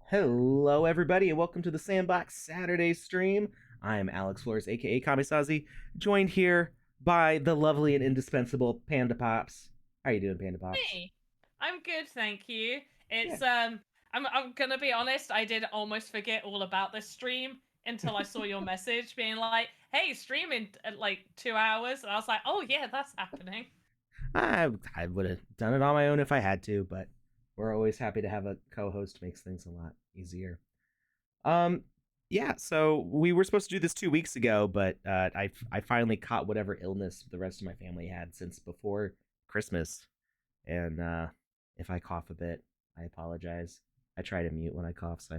Hello, everybody, and welcome to the Sandbox Saturday stream. I'm Alex Flores, aka Kamisazi, joined here by the lovely and indispensable Panda Pops. How you doing, Panda Pops? Hey, I'm good, thank you. Yeah. I'm gonna be honest, I did almost forget all about this stream until I saw your message being like, "Hey, streaming at like 2 hours," and I was like, "Oh yeah, that's happening." I would have done it on my own if I had to, but we're always happy to have a co-host. Makes things a lot easier. Um, yeah. So we were supposed to do this 2 weeks ago, but I finally caught whatever illness the rest of my family had since before Christmas, and if I cough a bit, I apologize. I try to mute when I cough, so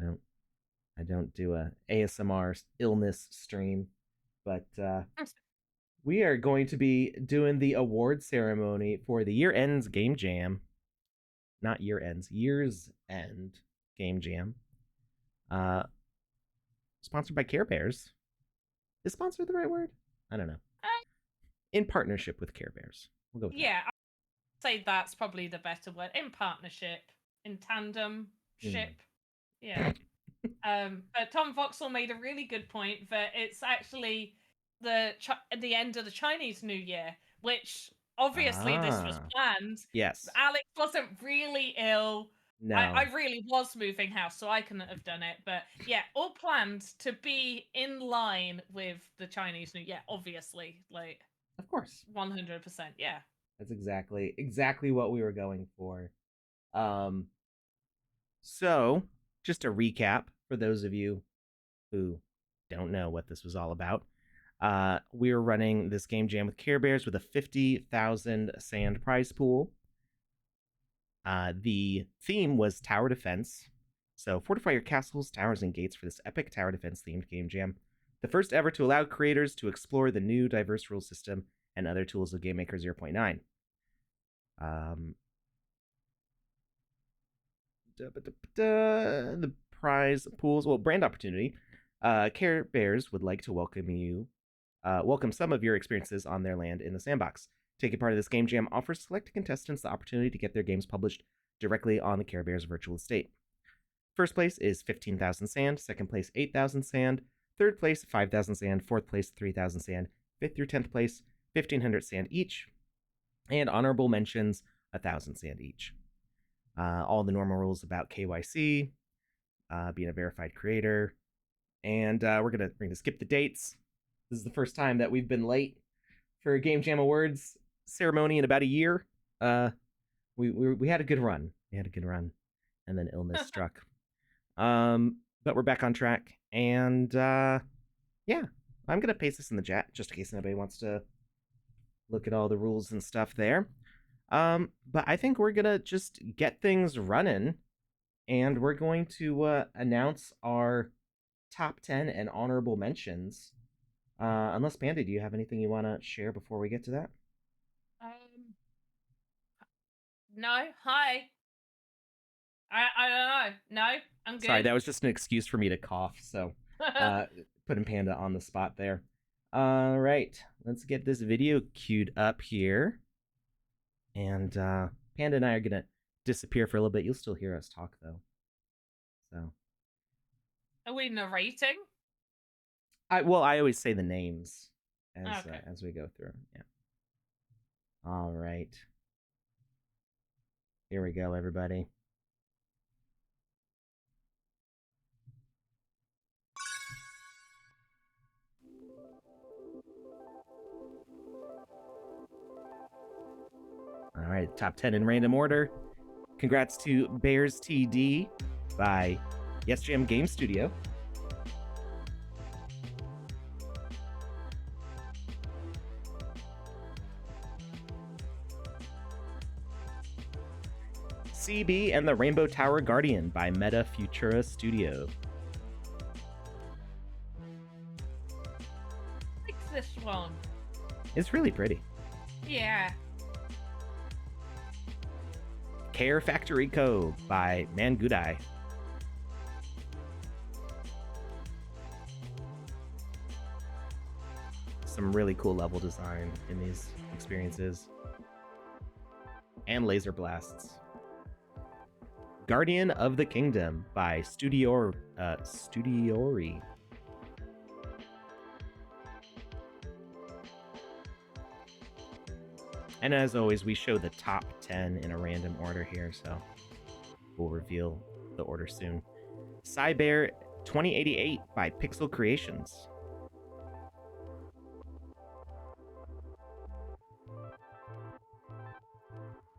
I don't do a ASMR illness stream. But we are going to be doing the award ceremony for the year ends game jam, not year ends, year's end game jam. Uh, Sponsored by Care Bears. Is sponsored the right word? I don't know. Uh, In partnership with Care Bears. We'll go with that. yeah, I'd say that's probably the better word. In partnership, in tandem ship. Yeah. But Tom Voxel made a really good point that it's actually the end of the Chinese New Year, which obviously this was Ah, planned. yes. Alex wasn't really ill. I No. really was moving house, so I couldn't have done it. But yeah, all planned to be in line with the Chinese New Year, obviously. Like Of course. 100%, yeah. That's exactly what we were going for. Um, so just a recap for those of you who don't know what this was all about. We were running this game jam with Care Bears with a 50,000 sand prize pool. The theme was tower defense. So fortify your castles, towers, and gates for this epic tower defense themed game jam. The first ever to allow creators to explore the new diverse rule system and other tools of GameMaker 0.9. The prize pools, well, brand opportunity. Care Bears would like to welcome some of your experiences on their land in the Sandbox. Taking part of this game jam offers select contestants the opportunity to get their games published directly on the Care Bears virtual estate. First place is 15,000 sand, second place 8,000 sand, third place 5,000 sand, fourth place 3,000 sand, fifth through 10th place 1,500 sand each, and honorable mentions 1,000 sand each. All the normal rules about KYC, being a verified creator, and we're gonna skip the dates. This is the first time that we've been late for a Game Jam Awards ceremony in about a year. We had a good run. And then illness struck. But we're back on track, and yeah, I'm gonna paste this in the chat just in case anybody wants to look at all the rules and stuff there. But I think we're gonna just get things running, and we're going to announce our top 10 and honorable mentions. Unless Panda, do you have anything you want to share before we get to that? Um, no, hi. I don't know. No, I'm Sorry, good. that was just an excuse for me to cough. So, uh, putting Panda on the spot there. All right, let's get this video queued up here. And Panda and I are gonna disappear for a little bit. You'll still hear us talk though. So, Are we narrating? I always say the names as we go through. Yeah. All right. Here we go, everybody. All right, top 10 in random order. Congrats to Bears TD by Yes Jam Game Studio. CB and the Rainbow Tower Guardian by Meta Futura Studio. I like this one. It's really pretty. Yeah. Care Factory Co. by Mangudai. Some really cool level design in these experiences. And laser blasts. Guardian of the Kingdom by Studiori. And as always, we show the top 10 in a random order here, so we'll reveal the order soon. Cybear 2088 by Pixel Creations.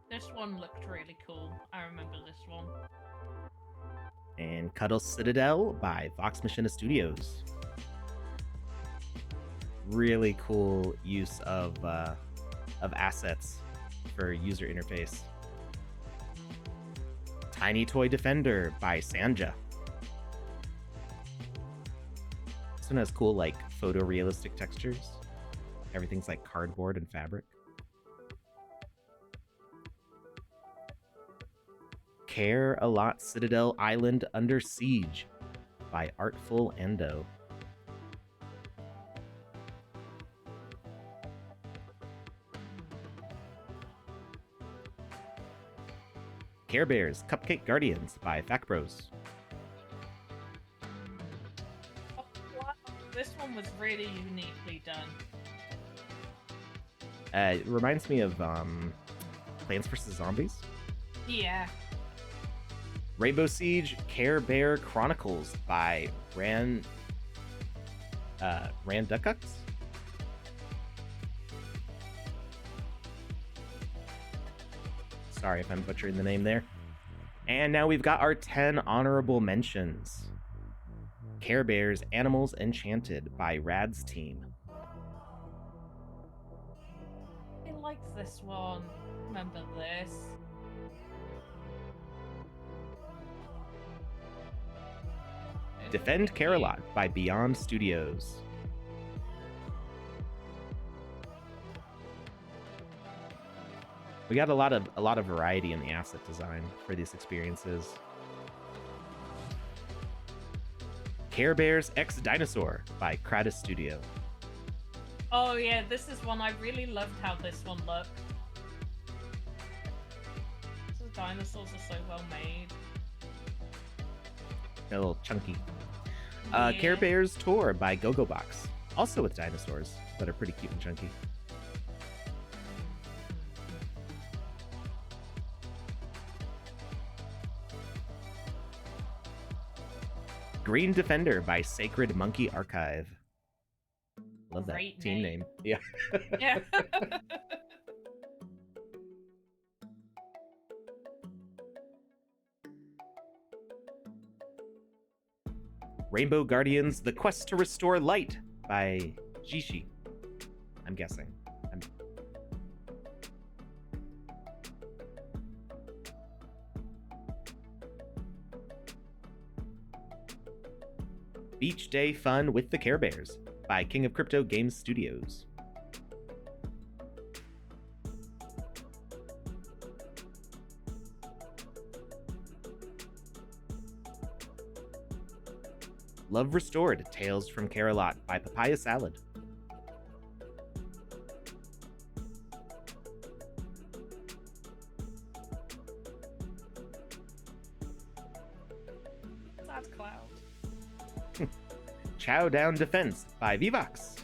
This one looked really cool. I remember this one. And Cuddle Citadel by Vox Machina Studios. Really cool use of assets for user interface. Tiny Toy Defender by Sanja. This one has cool, like, photorealistic textures. Everything's like cardboard and fabric. Care a Lot Citadel Island Under Siege by Artful Endo. Care Bears Cupcake Guardians by Facbros. Oh, wow. This one was really uniquely done. It reminds me of Plants vs. Zombies. Yeah. Rainbow Siege Care Bear Chronicles by Randukux. Sorry if I'm butchering the name there. And now we've got our 10 honorable mentions. Care Bears Animals Enchanted by Rad's Team. I like this one. Remember this? Defend Care-a-Lot by Beyond Studios. We got a lot of variety in the asset design for these experiences. Care Bears X Dinosaur by Kratos Studio. Oh yeah, this is one I really loved how this one looked. The dinosaurs are so well made. A little chunky. Yeah. Care Bears Tour by GoGoBox. Also with dinosaurs that are pretty cute and chunky. Green Defender by Sacred Monkey Archive. Love that Great team name. Yeah. Yeah. Rainbow Guardians The Quest to Restore Light by Jishi. I'm guessing. Beach Day Fun with the Care Bears by King of Crypto Games Studios. Love Restored Tales from Care-a-Lot by Papaya Salad. Sad Cloud. Chow Down Defense by Vivox.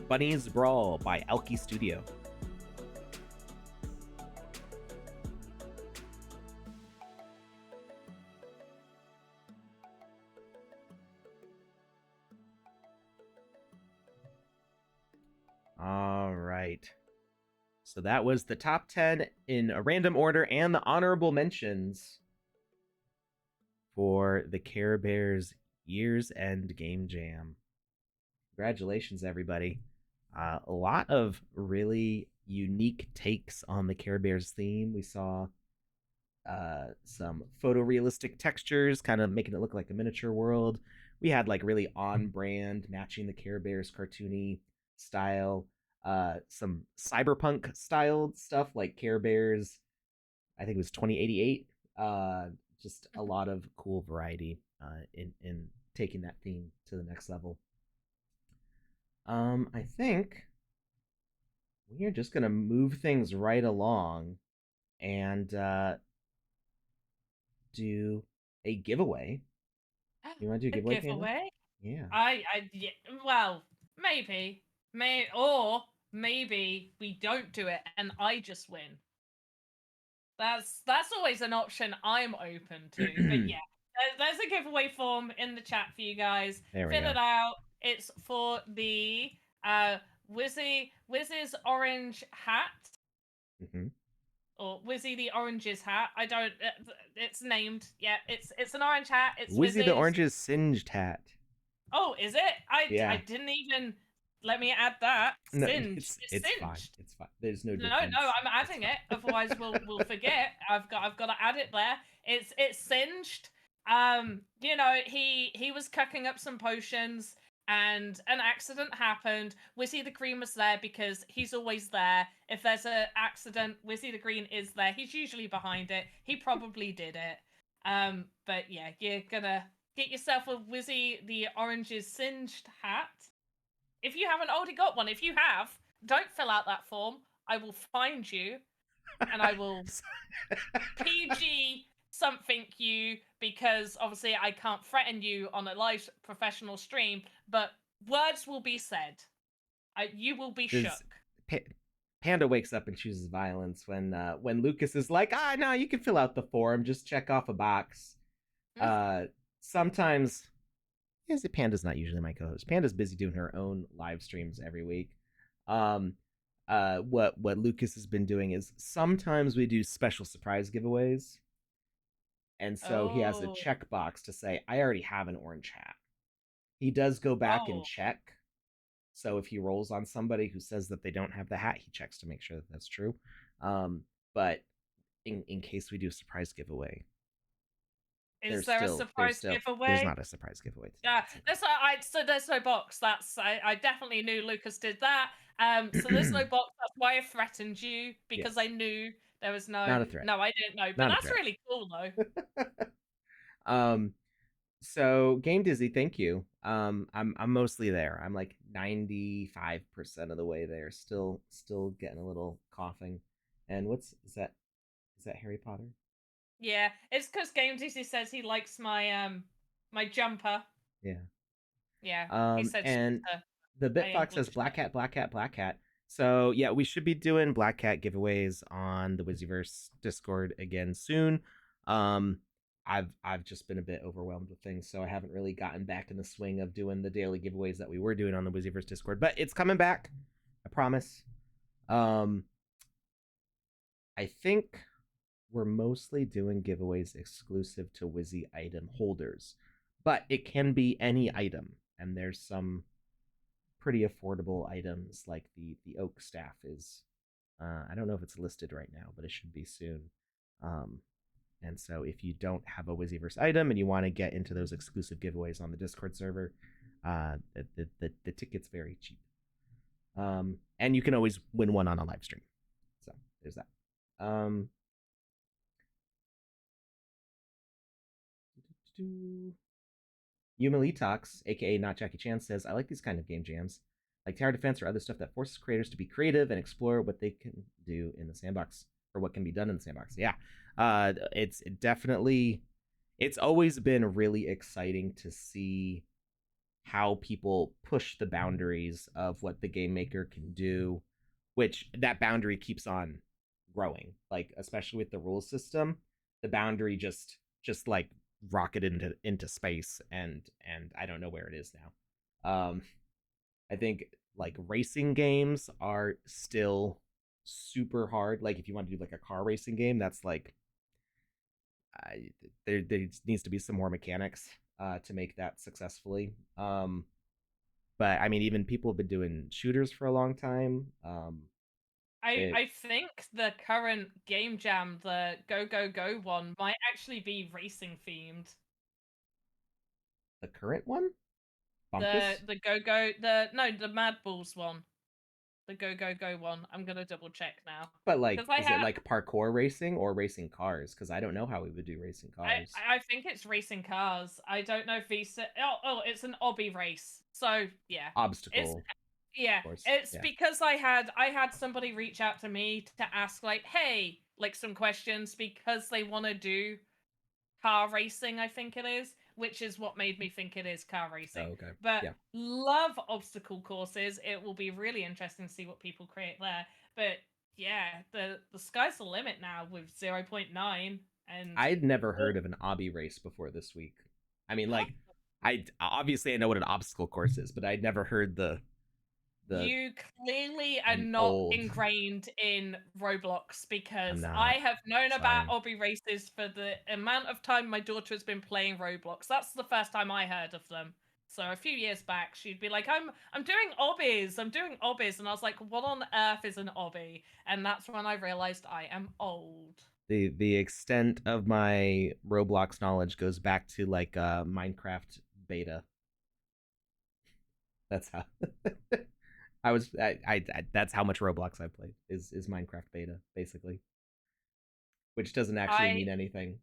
Bunny's Brawl by Alki Studio. All right. So that was the top 10 in a random order and the honorable mentions for the Care Bears Year's End Game Jam. Congratulations, everybody. A lot of really unique takes on the Care Bears theme. We saw some photorealistic textures, kind of making it look like a miniature world. We had like really on-brand, matching the Care Bears cartoony style. Some cyberpunk styled stuff like Care Bears, I think it was 2088. Just a lot of cool variety in taking that theme to the next level. I think we are just gonna move things right along and do a giveaway. You want to do a A giveaway, Panda? giveaway? Yeah. Yeah, well, maybe, maybe we don't do it and I just win. That's always an option I'm open to. But yeah, there's a giveaway form in the chat for you guys. There we Fill go. it out. It's for the Wizzy's orange hat, Mm-hmm. or Wizzy the Orange's hat. I don't. It's named. Yeah, it's an orange hat. It's Wizzy the Wizzy's. Orange's singed hat. Oh, is it? I Yeah. didn't even let me add that. No, Singed. It's it's fine. singed. It's fine. There's no No, difference. no, I'm It's adding fine. it. Otherwise, we'll forget. I've got to add it there. It's singed. You know, he was cooking up some potions, and an accident happened. Wizzy the Green was there because he's always there. If there's an accident, Wizzy the Green is there. He's usually behind it. He probably did it. But yeah, you're gonna get yourself a Wizzy the Orange's singed hat. If you haven't already got one, if you have, don't fill out that form. I will find you and I will PG something you, because obviously I can't threaten you on a live professional stream, but words will be said. You will be Does shook. Panda wakes up and chooses violence when Lucas is like, no, you can fill out the form, just check off a box. Sometimes, yes, Panda's not usually my co-host. Panda's busy doing her own live streams every week. What Lucas has been doing is sometimes we do special surprise giveaways, and so he has a Oh, checkbox to say, I already have an orange hat. He does go back and oh. check. So if he rolls on somebody who says that they don't have the hat, he checks to make sure that that's true. But in case we do a surprise giveaway, Is there a surprise there's giveaway? not a surprise giveaway today. Yeah, so there's no box. I definitely knew Lucas did that. So there's no box. That's why I threatened you, because Yes, I knew there was no. not a threat. No, I didn't know, but Not a that's threat. really cool though. So Game Dizzy, thank you. I'm mostly there. I'm like 95% of the way there. Still getting a little coughing. And is that? Is that Harry Potter? Yeah, it's because Game DC says he likes my jumper. Yeah. Yeah, he said And the I Bitfox says English Black that. Hat, Black Hat, Black Hat. So yeah, we should be doing Black Hat giveaways on the Wizzyverse Discord again soon. Um, I've just been a bit overwhelmed with things, so I haven't really gotten back in the swing of doing the daily giveaways that we were doing on the Wizzyverse Discord. But it's coming back, I promise. Um, I think we're mostly doing giveaways exclusive to Wizzy item holders, but it can be any item, and there's some pretty affordable items like the oak staff is. I don't know if it's listed right now, but it should be soon. Um, and so if you don't have a Wizzyverse item and you want to get into those exclusive giveaways on the Discord server, the ticket's very cheap. And you can always win one on a live stream. So there's that. Yumili Talks, aka Not Jackie Chan, says, I like these kind of game jams, like tower defense or other stuff that forces creators to be creative and explore what they can do in the sandbox, or what can be done in the sandbox. Yeah. It's definitely, it's always been really exciting to see how people push the boundaries of what the game maker can do, which that boundary keeps on growing. Like especially with the rules system, the boundary just like rocketed into space, and I don't know where it is now. I think like racing games are still super hard. Like if you want to do like a car racing game, that's like there needs to be some more mechanics to make that successfully. But I mean, even people have been doing shooters for a long time. I think the current game jam, the Go Go Go one, might actually be racing themed. The current one, The Bumpus. the Go Go the no the Mad Balls one. The Go Go Go one. I'm gonna double check now. But like, Because I is it have like parkour racing or racing cars? Because I don't know how we would do racing cars. I think it's racing cars. I don't know if Visa. Oh, it's an obby race. So yeah, it's Obstacle yeah. course. It's Yeah. because I had somebody reach out to me to ask like, hey, like some questions because they want to do car racing. I think it is, which is what made me think it is car racing. Oh, okay. But Yeah. love obstacle courses. It will be really interesting to see what people create there. But yeah, the sky's the limit now with 0.9 and I'd never heard of an obby race before this week. I mean, like, I obviously I know what an obstacle course is, but I'd never heard the. you clearly are I'm not old. ingrained in Roblox I'm because I not. have known about Sorry. obby races for the amount of time my daughter has been playing Roblox. That's the first time I heard of them. So a few years back, she'd be like, I'm doing obbies, I'm doing obbies," and I was like, "What on earth is an obby?" And that's when I realized I am old. The extent of my Roblox knowledge goes back to like Minecraft beta. That's how I that's how much Roblox I played is Minecraft beta basically, which doesn't actually I mean anything.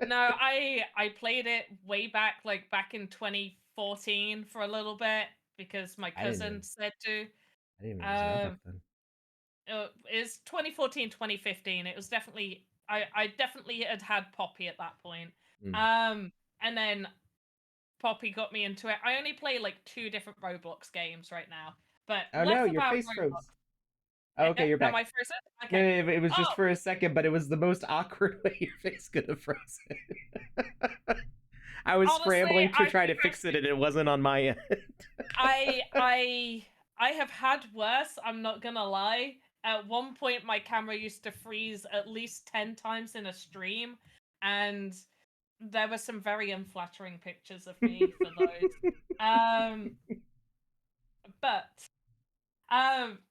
No, I played it way back, like back in 2014 for a little bit because my I didn't cousin even said to. I didn't even know it was around back Um, then. it's 2014, 2015. It was definitely I definitely had Poppy at that point. Mm. And then Poppy got me into it. I only play like 2 different Roblox games right now, but Oh no, less your about face Roblox. froze. Oh, okay, you're Am back. I frozen? No, Okay. no, it was just Oh, for a second, but it was the most awkward way your face could have frozen. I was honestly, scrambling to I try to think fix it, and it wasn't on my end. I I I have had worse, I'm not gonna lie. At one point my camera used to freeze at least 10 times in a stream, and there were some very unflattering pictures of me for those. Um but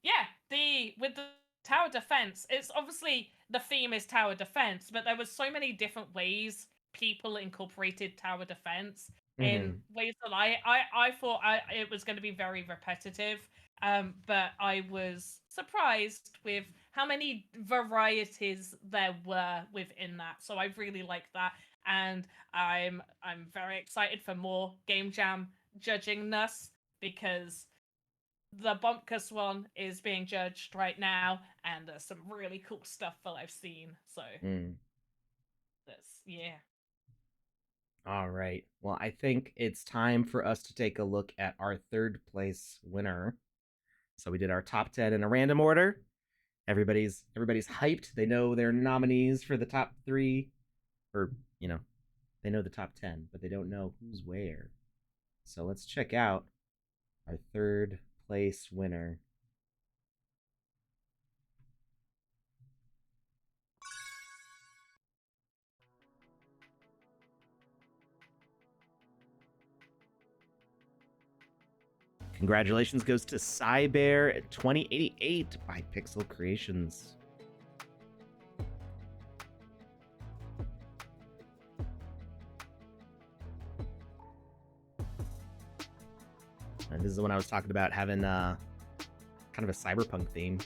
yeah, the with the tower defense, it's obviously the theme is tower defense, but there was so many different ways people incorporated tower defense in Mhm. ways that I thought it was going to be very repetitive. But I was surprised with how many varieties there were within that. So I really like that, and I'm very excited for more Game Jam judging us because the Bumpkus one is being judged right now, and there's some really cool stuff that I've seen. So Mm. that's yeah. All right. Well, I think it's time for us to take a look at our third place winner. So we did our top 10 in a random order. Everybody's hyped. They know their nominees for the top 3, or they know the top 10, but they don't know who's where. So let's check out our third place winner. Congratulations goes to Cybear 2088 by Pixel Creations. And this is the one I was talking about having kind of a cyberpunk theme.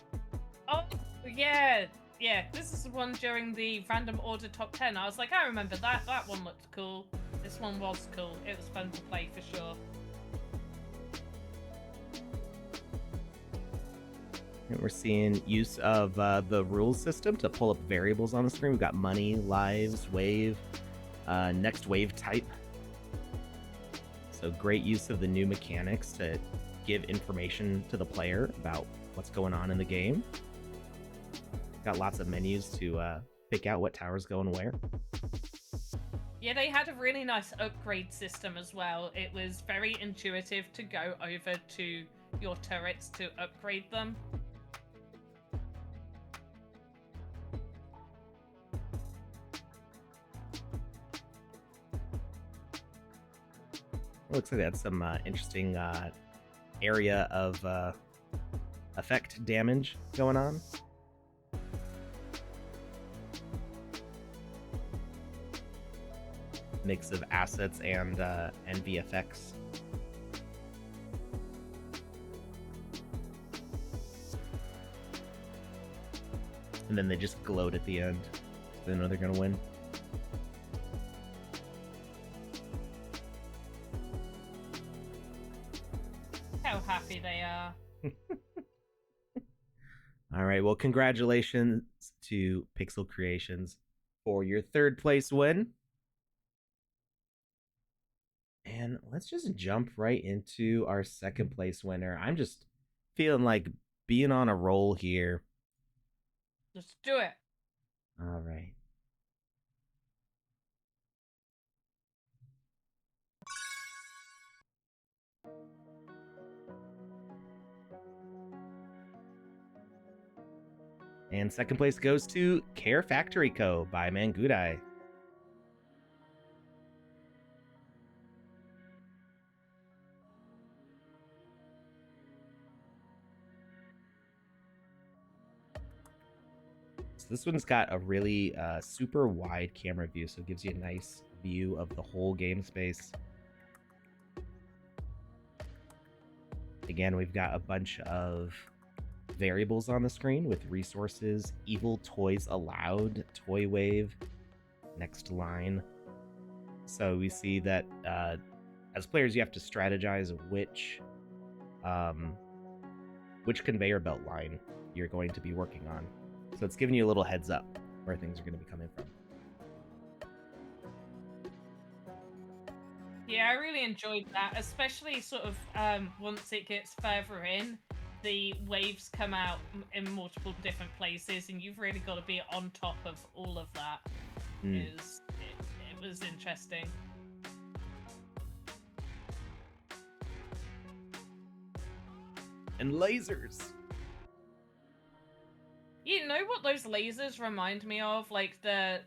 Oh yeah, yeah. This is the one during the random order top 10. I was like, I remember that. That one looked cool. This one was cool. It was fun to play for sure. And we're seeing use of the rules system to pull up variables on the screen. We've got money, lives, wave, next wave type. So great use of the new mechanics to give information to the player about what's going on in the game. Got lots of menus to pick out what tower's going where. Yeah, they had a really nice upgrade system as well. It was very intuitive to go over to your turrets to upgrade them. It looks like they had some interesting area of effect damage going on. Mix of assets and VFX. And then they just gloat at the end. They know they're gonna win. How happy they are. All right, well, congratulations to Pixel Creations for your 3rd place win. And let's just jump right into our 2nd place winner. I'm just feeling like being on a roll here. Let's do it. All right. And 2nd place goes to Care Factory Co. by Mangudai. So this one's got a really super wide camera view, so it gives you a nice view of the whole game space. Again, we've got a bunch of variables on the screen with resources, evil toys allowed, toy wave, next line. So we see that as players, you have to strategize which conveyor belt line you're going to be working on. So it's giving you a little heads up where things are going to be coming from. Yeah, I really enjoyed that, especially sort of once it gets further in, the waves come out in multiple different places, and you've really got to be on top of all of that. It was interesting. And lasers. You know what those lasers remind me of? Like the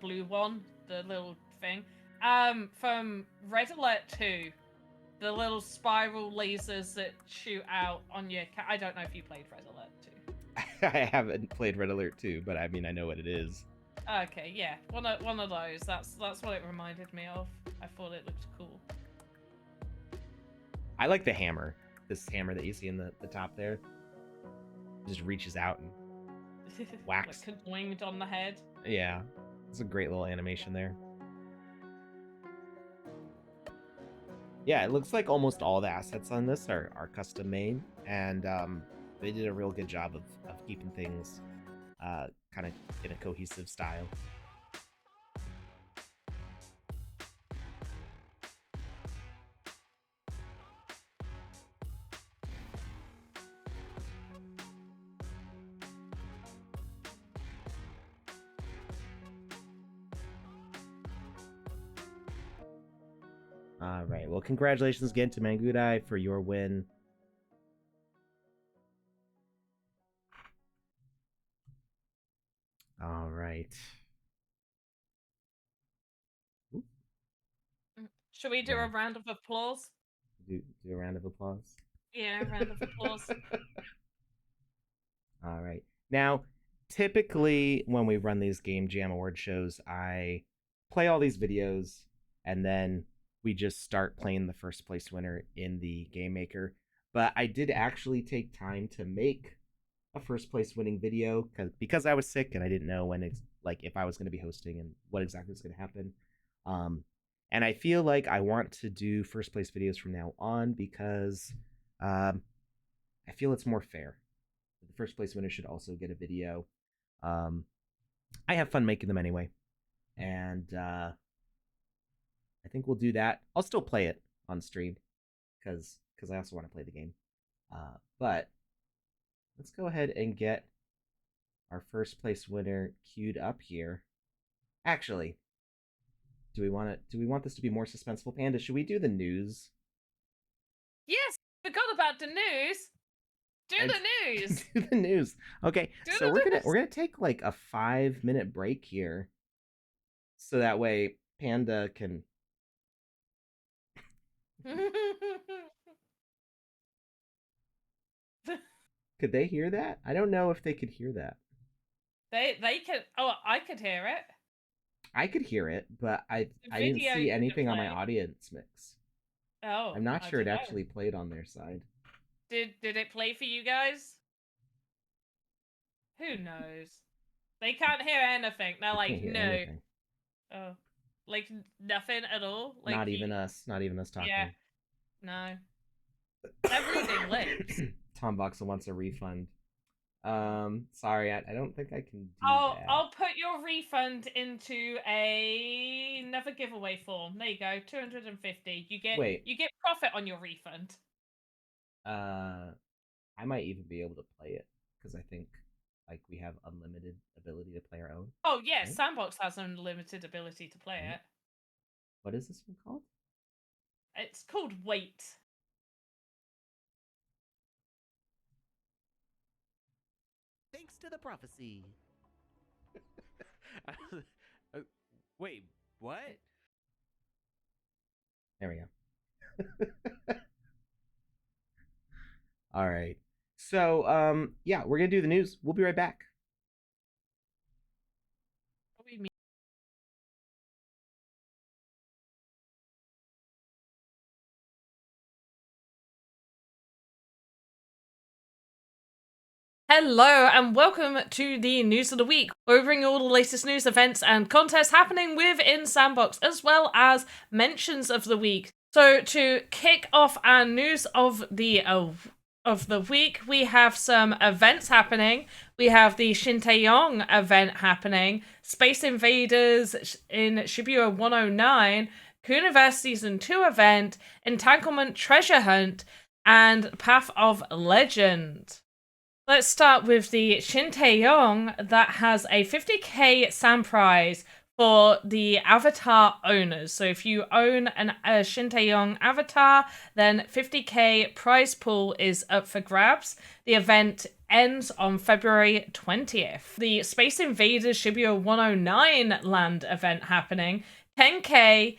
blue one, the little thing. From Red Alert 2. The little spiral lasers that shoot out on your I don't know if you played Red Alert 2. I haven't played Red Alert 2, but I mean I know what it is. Okay, yeah. One of those. That's what it reminded me of. I thought it looked cool. I like the hammer. This hammer that you see in the top there. It just reaches out and whacks. Like winged on the head. Yeah. It's a great little animation there. Yeah, it looks like almost all the assets on this are custom made, and they did a real good job of keeping things kind of in a cohesive style. All right. Well, congratulations again to Mangudai for your win. All right. Should we do a round of applause? Do a round of applause? Yeah, a round of applause. All right. Now, typically when we run these Game Jam Award shows, I play all these videos and then we just start playing the first place winner in the Game Maker. But I did actually take time to make a first place winning video because I was sick and I didn't know when it's like if I was going to be hosting and what exactly was going to happen. And I feel like I want to do first place videos from now on because I feel it's more fair. The first place winner should also get a video. I have fun making them anyway, and I think we'll do that. I'll still play it on stream because I also want to play the game. But let's go ahead and get our first place winner queued up here. Actually, do we want this to be more suspenseful, Panda? Should we do the news? Yes, forgot about the news. Do the news. Do the news. Okay, so we're gonna take like a 5-minute break here, so that way Panda can. Could they hear that? I don't know if they could hear that. They could. Oh, I could hear it. I could hear it, but I didn't see anything on my audience mix. Oh, I'm not sure it actually played on their side. Did it play for you guys? Who knows? They can't hear anything. They're like, Can't hear no. anything. Oh, like nothing at all. Like Not even us. Not even us talking. Yeah. No. They're reading lips. Tom Voxel wants a refund. Sorry, I don't think I can do that. I'll put your refund into another giveaway form. There you go, 250. You get profit on your refund. I might even be able to play it because I think like we have unlimited ability to play our own. Oh yeah, right? Sandbox has unlimited ability to play it. What is this one called? It's called Wait. Thanks to the prophecy. Wait, what? There we go. All right. So, yeah, we're gonna do the news. We'll be right back. Hello and welcome to the News of the Week. We're bringing all the latest news, events and contests happening within Sandbox, as well as mentions of the week. So to kick off our news of the week, we have some events happening. We have the Shintaeyong event happening, Space Invaders in Shibuya 109, Cooniverse Season 2 event, Entanglement Treasure Hunt, and Path of Legend. Let's start with the Shintaeyong that has a 50k sand prize for the avatar owners. So if you own a Shintaeyong avatar, then 50k prize pool is up for grabs. The event ends on February 20th. The Space Invaders Shibuya 109 land event happening, 10k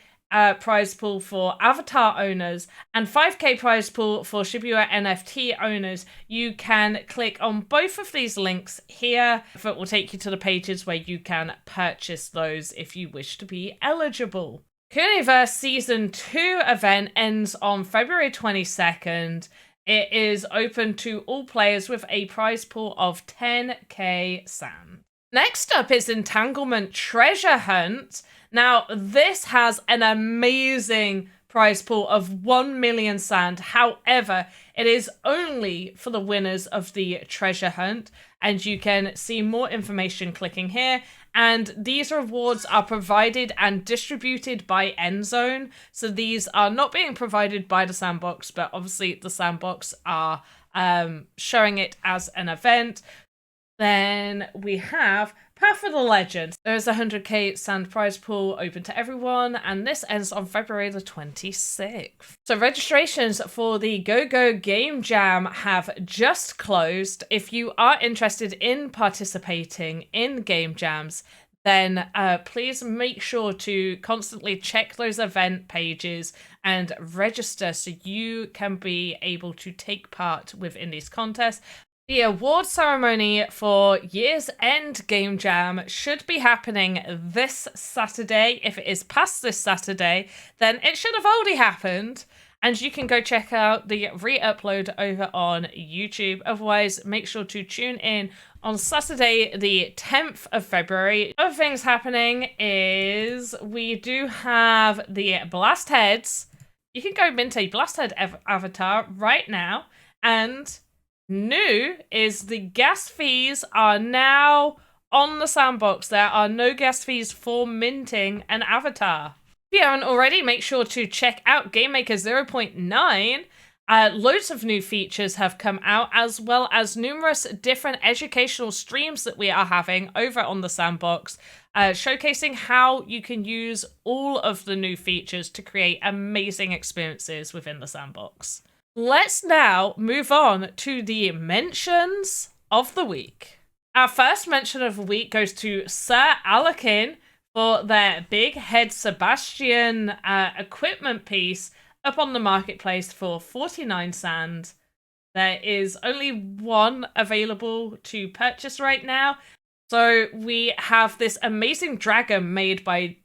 prize pool for avatar owners and 5k prize pool for Shibuya NFT owners. You can click on both of these links here that will take you to the pages where you can purchase those if you wish to be eligible. Cooniverse Season 2 event ends on February 22nd. It is open to all players with a prize pool of 10k sand. Next up is Entanglement Treasure Hunt. Now, this has an amazing prize pool of 1 million sand. However, it is only for the winners of the treasure hunt, and you can see more information clicking here. And these rewards are provided and distributed by Endzone. So these are not being provided by the Sandbox, but obviously the Sandbox are showing it as an event. Then we have Path of the Legend. There's a 100k sand prize pool open to everyone, and this ends on February the 26th. So registrations for the Go Game Jam have just closed. If you are interested in participating in game jams, then please make sure to constantly check those event pages and register so you can be able to take part within these contests. The award ceremony for Year's End Game Jam should be happening this Saturday. If it is past this Saturday, then it should have already happened. And you can go check out the re-upload over on YouTube. Otherwise, make sure to tune in on Saturday, the 10th of February. Other things happening is we do have the Blast Heads. You can go mint a Blast Head avatar right now, and new is the gas fees are now on the Sandbox. There are no gas fees for minting an avatar. If you haven't already, make sure to check out GameMaker 0.9. Loads of new features have come out, as well as numerous different educational streams that we are having over on the Sandbox, showcasing how you can use all of the new features to create amazing experiences within the Sandbox. Let's now move on to the mentions of the week. Our first mention of the week goes to Sir Alakin for their Big Head Sebastian equipment piece up on the marketplace for 49 sand. There is only one available to purchase right now. So we have this amazing dragon made by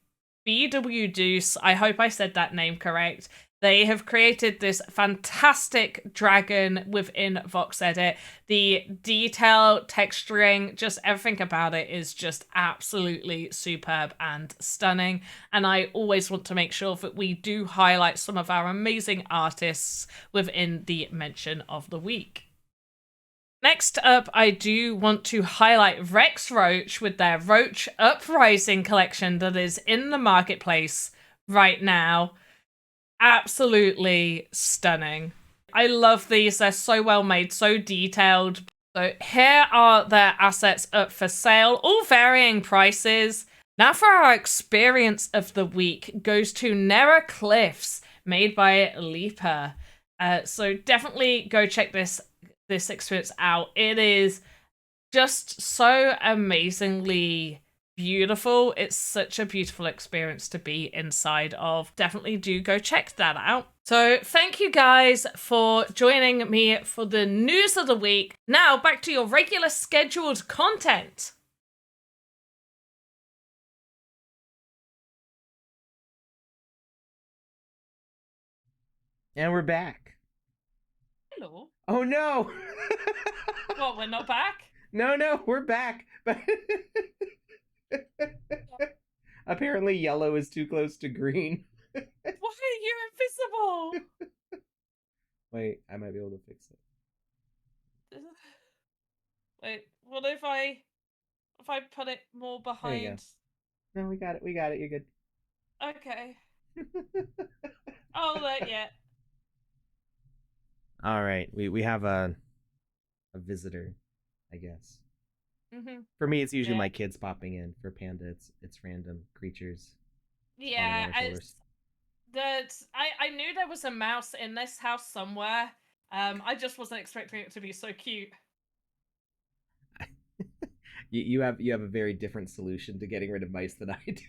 BW Deuce. I hope I said that name correct. They have created this fantastic dragon within VoxEdit. The detail, texturing, just everything about it is just absolutely superb and stunning. And I always want to make sure that we do highlight some of our amazing artists within the mention of the week. Next up, I do want to highlight Rex Roach with their Roach Uprising collection that is in the marketplace right now. Absolutely stunning. I love these. They're so well made, so detailed. So here are their assets up for sale, all varying prices. Now for our experience of the week goes to Nera Cliffs, made by Leaper. So definitely go check this experience out. It is just so amazingly beautiful. It's such a beautiful experience to be inside of. Definitely do go check that out. So thank you guys for joining me for the news of the week. Now back to your regular scheduled content. And we're back. Hello. Oh no! What, we're not back? No, we're back. But apparently yellow is too close to green. Why are you invisible? Wait, I might be able to fix it. Wait, what if I put it more behind? No, we got it. You're good. Okay. Oh, yeah. All right, we have a visitor, I guess. Mm-hmm. For me, it's usually my kids popping in. For Panda, it's random creatures. Yeah, I knew there was a mouse in this house somewhere. I just wasn't expecting it to be so cute. You have a very different solution to getting rid of mice than I do.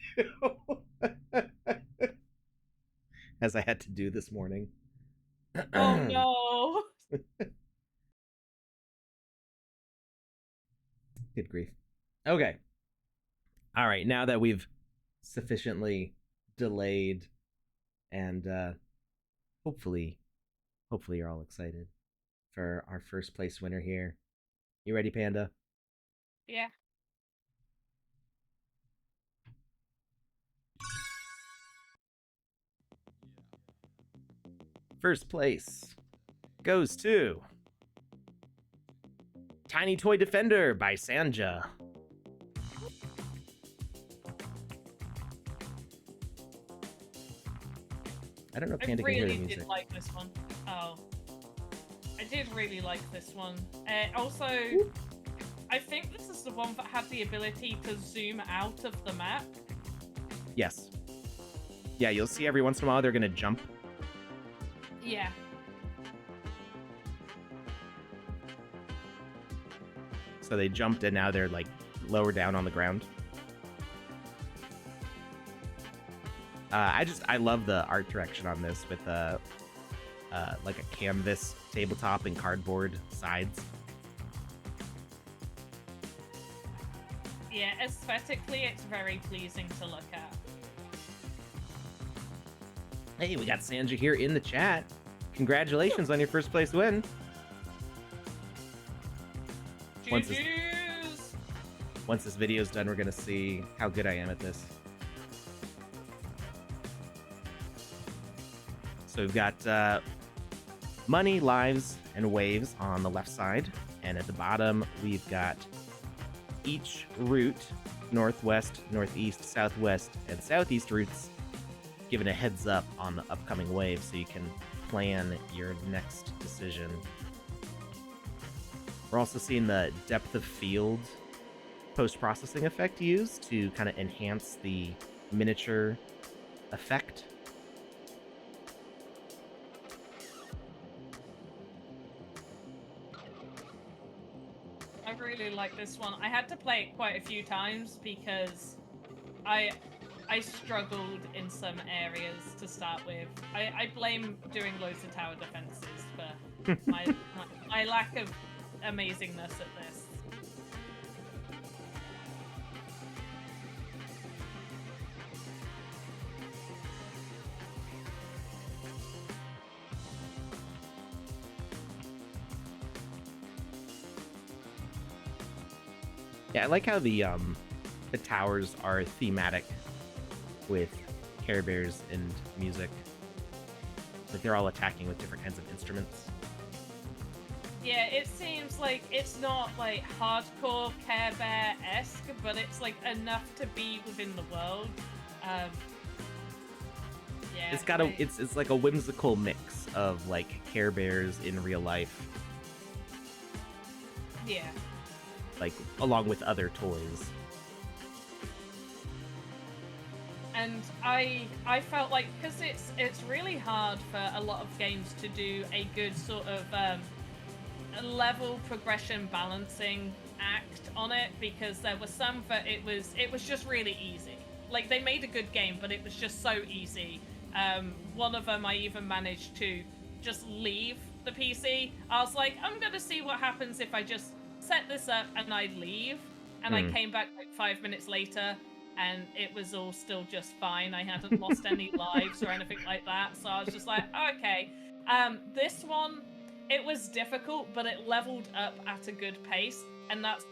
As I had to do this morning. Oh no. Good grief. Okay. All right, now that we've sufficiently delayed and hopefully you're all excited for our first place winner here. You ready, Panda? Yeah. First place goes to Tiny Toy Defender by Sanja. I don't know if Panda can hear the music. I really did like this one. Oh. I did really like this one. Also, I think this is the one that had the ability to zoom out of the map. Yes. Yeah, you'll see every once in a while they're going to jump. Yeah. So they jumped and now they're like lower down on the ground. I love the art direction on this with like a canvas tabletop and cardboard sides. Yeah, aesthetically it's very pleasing to look at. Hey, we got Sanja here in the chat. Congratulations on your first place win. Once this video's done, we're gonna see how good I am at this. So we've got money, lives, and waves on the left side, and at the bottom we've got each route, northwest, northeast, southwest, and southeast routes, given a heads up on the upcoming wave so you can plan your next decision. We're also seeing the depth of field post-processing effect used to kind of enhance the miniature effect. I really like this one. I had to play it quite a few times because I struggled in some areas to start with. I blame doing loads of tower defenses for my lack of amazingness at this. Yeah, I like how the towers are thematic with Care Bears and music. Like they're all attacking with different kinds of instruments. Yeah, it seems like it's not like hardcore Care Bear-esque, but it's like enough to be within the world. Um, yeah, It's got it's like a whimsical mix of like Care Bears in real life, yeah. like along with other toys. And I felt like, because it's really hard for a lot of games to do a good sort of level progression balancing act on it, because there were some that it was just really easy. Like, they made a good game, but it was just so easy. One of them I even managed to just leave the PC. I was like, I'm gonna see what happens if I just set this up and I leave. And I came back like 5 minutes later, and it was all still just fine. I hadn't lost any lives or anything like that. So I was just like, okay. This one, it was difficult, but it leveled up at a good pace, and that's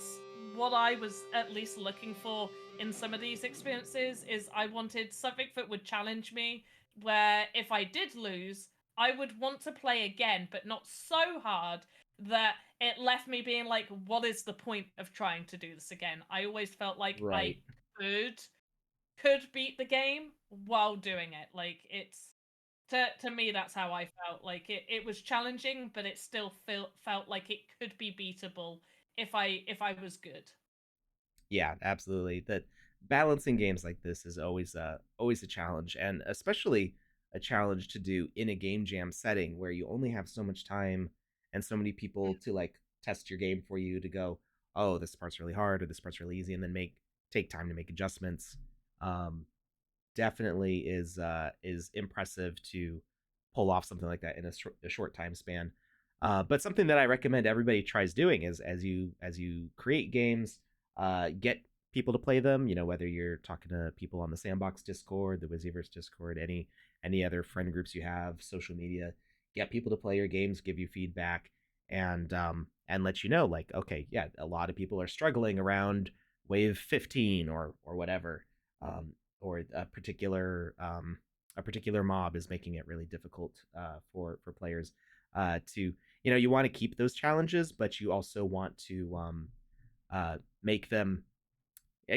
what I was at least looking for in some of these experiences. Is I wanted something that would challenge me, where if I did lose, I would want to play again, but not so hard that it left me being like, what is the point of trying to do this again? I always felt like I Right. could beat the game while doing it. Like, it's to me, that's how I felt. Like, it was challenging, but it still felt like it could be beatable if I was good. Yeah, absolutely. That balancing games like this is always a challenge, and especially a challenge to do in a game jam setting where you only have so much time and so many people to like test your game for you to go, oh, this part's really hard or this part's really easy, and then make take time to make adjustments. Um, Definitely is impressive to pull off something like that in a short time span. But something that I recommend everybody tries doing is as you create games, get people to play them. You know, whether you're talking to people on the Sandbox Discord, the Wizzyverse Discord, any other friend groups you have, social media, get people to play your games, give you feedback, and let you know, like, okay, yeah, a lot of people are struggling around wave 15 or whatever. Or a particular mob is making it really difficult for players to, you know, you want to keep those challenges, but you also want to make them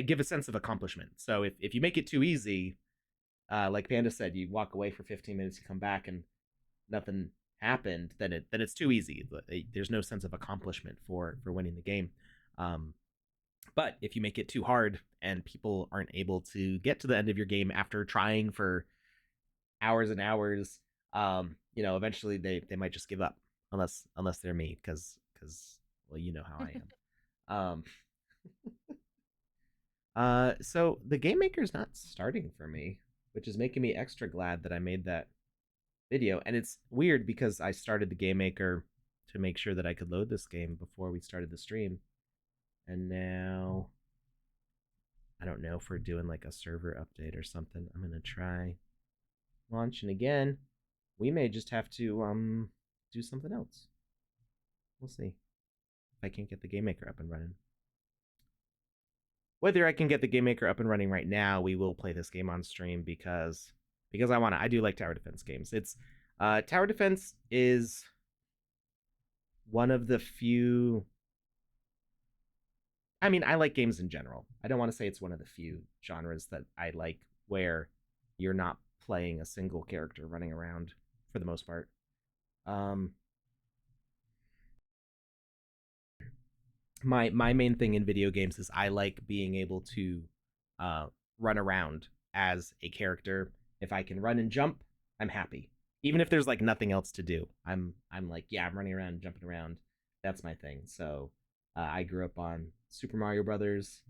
give a sense of accomplishment. So if you make it too easy, like Panda said, you walk away for 15 minutes, you come back and nothing happened, then it's too easy. There's no sense of accomplishment for winning the game. But if you make it too hard and people aren't able to get to the end of your game after trying for hours and hours, you know, eventually they might just give up, unless they're me, because well, you know how I am. So the game maker's not starting for me, which is making me extra glad that I made that video. And it's weird because I started the game maker to make sure that I could load this game before we started the stream. And now I don't know if we're doing like a server update or something. I'm gonna try launching again. We may just have to do something else. We'll see if I can't get the game maker up and running. Whether I can get the game maker up and running right now, we will play this game on stream because I want to. I do like tower defense games. It's tower defense is one of the few. I mean, I like games in general. I don't want to say it's one of the few genres that I like where you're not playing a single character running around for the most part. Um, my main thing in video games is I like being able to uh, run around as a character. If I can run and jump, I'm happy. Even if there's like nothing else to do, I'm like, yeah, I'm running around, jumping around. That's my thing. So I grew up on Super Mario Brothers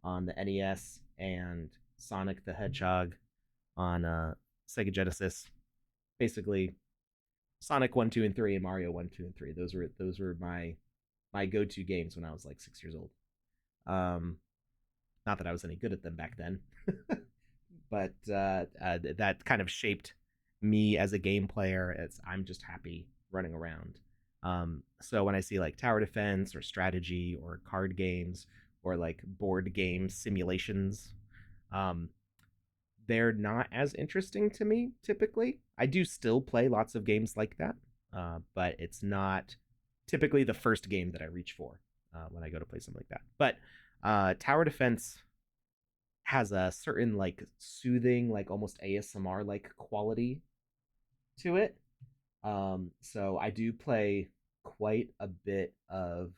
on the NES and Sonic the Hedgehog on Sega Genesis. Basically, Sonic 1, 2, and 3 and Mario 1, 2, and 3. Those were my go-to games when I was like 6 years old. Um, Not that I was any good at them back then, but that kind of shaped me as a game player. As I'm just happy running around. So when I see like tower defense or strategy or card games or like board game simulations. They're not as interesting to me typically. I do still play lots of games like that, but it's not typically the first game that I reach for when I go to play something like that. But tower defense has a certain like soothing, like almost ASMR like quality to it. So I do play quite a bit of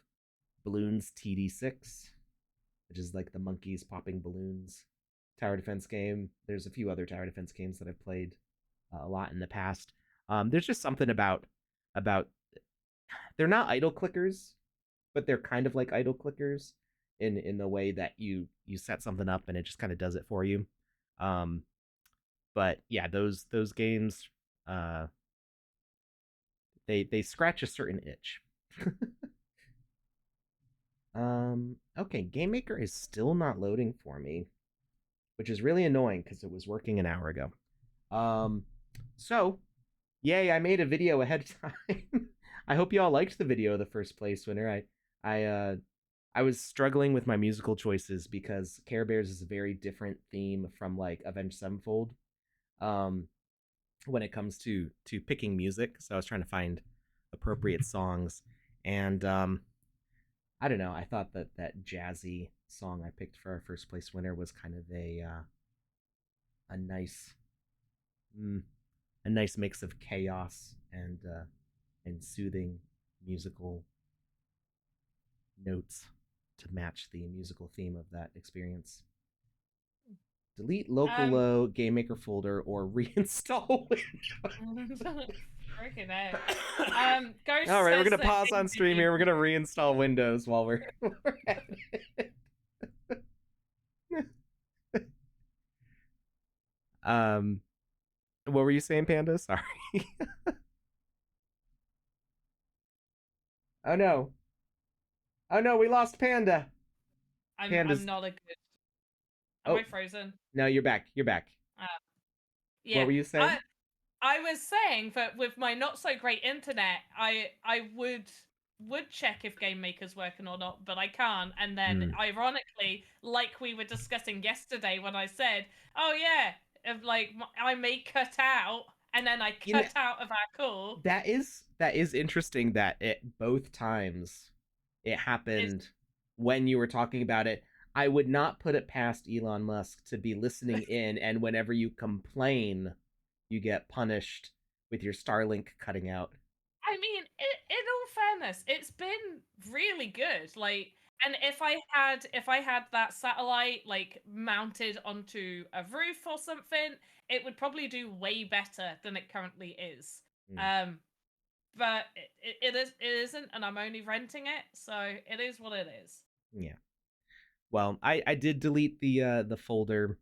Bloons TD6, which is like the monkeys popping balloons tower defense game. There's a few other tower defense games that I've played a lot in the past. There's just something about they're not idle clickers, but they're kind of like idle clickers in the way that you set something up and it just kind of does it for you. But yeah, those games they scratch a certain itch. Okay, Game Maker is still not loading for me, which is really annoying because it was working an hour ago. So yay, I made a video ahead of time. I hope you all liked the video of the first place winner. I was struggling with my musical choices because Care Bears is a very different theme from like Avenged Sevenfold. When it comes to picking music, so I was trying to find appropriate songs, and I don't know. I thought that jazzy song I picked for our first place winner was kind of a nice mix of chaos and soothing musical notes to match the musical theme of that experience. Delete local game maker folder or reinstall Windows. Freaking out. Ghost All right, we're says gonna that pause on stream here. We're gonna reinstall Windows while we're at it. What were you saying, Panda? Sorry. Oh no. Oh no, we lost Panda. I'm Panda's... not a good. Am I frozen? No, you're back. You're back. Yeah. What were you saying? I was saying that with my not so great internet, I would check if Game Maker's working or not, but I can't. And then ironically, like we were discussing yesterday when I said, "Oh yeah, if like I may cut out," and then I cut out of our call. That is interesting that it both times it happened when you were talking about it. I would not put it past Elon Musk to be listening in, and whenever you complain, you get punished with your Starlink cutting out. I mean, in all fairness, it's been really good. Like, and if I had that satellite like mounted onto a roof or something, it would probably do way better than it currently is. But it isn't, and I'm only renting it, so it is what it is. Yeah. Well, I did delete the folder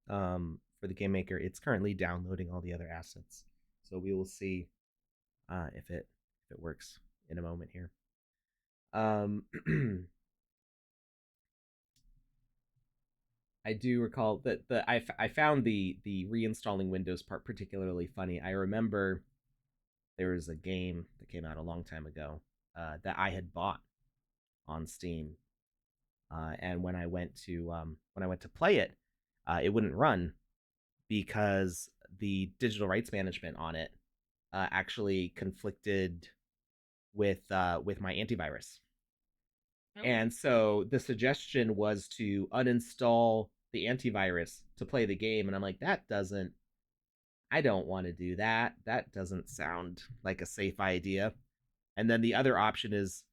for the Game Maker. It's currently downloading all the other assets, so we will see if it works in a moment here. I do recall that I found the reinstalling Windows part particularly funny. I remember there was a game that came out a long time ago that I had bought on Steam, and when I went to play it, it wouldn't run because the digital rights management on it actually conflicted with my antivirus. Oh. And so the suggestion was to uninstall the antivirus to play the game, and I'm like, I don't want to do that. That doesn't sound like a safe idea. And then the other option is,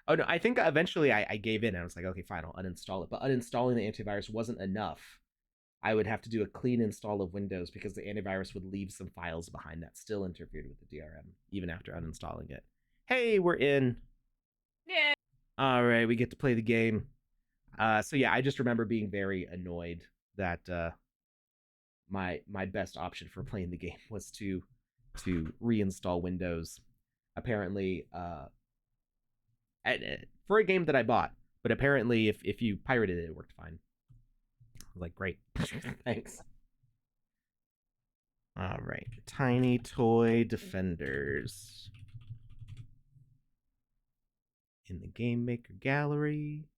oh no, I think eventually I gave in and I was like, okay, fine, I'll uninstall it. But uninstalling the antivirus wasn't enough. I would have to do a clean install of Windows because the antivirus would leave some files behind that still interfered with the DRM, even after uninstalling it. Hey, we're in. Yeah. All right, we get to play the game. So yeah, I just remember being very annoyed that my best option for playing the game was to reinstall Windows. Apparently, for a game that I bought, but apparently if you pirated it, it worked fine. I was like, great, thanks. All right, Tiny Toy Defenders in the Game Maker gallery.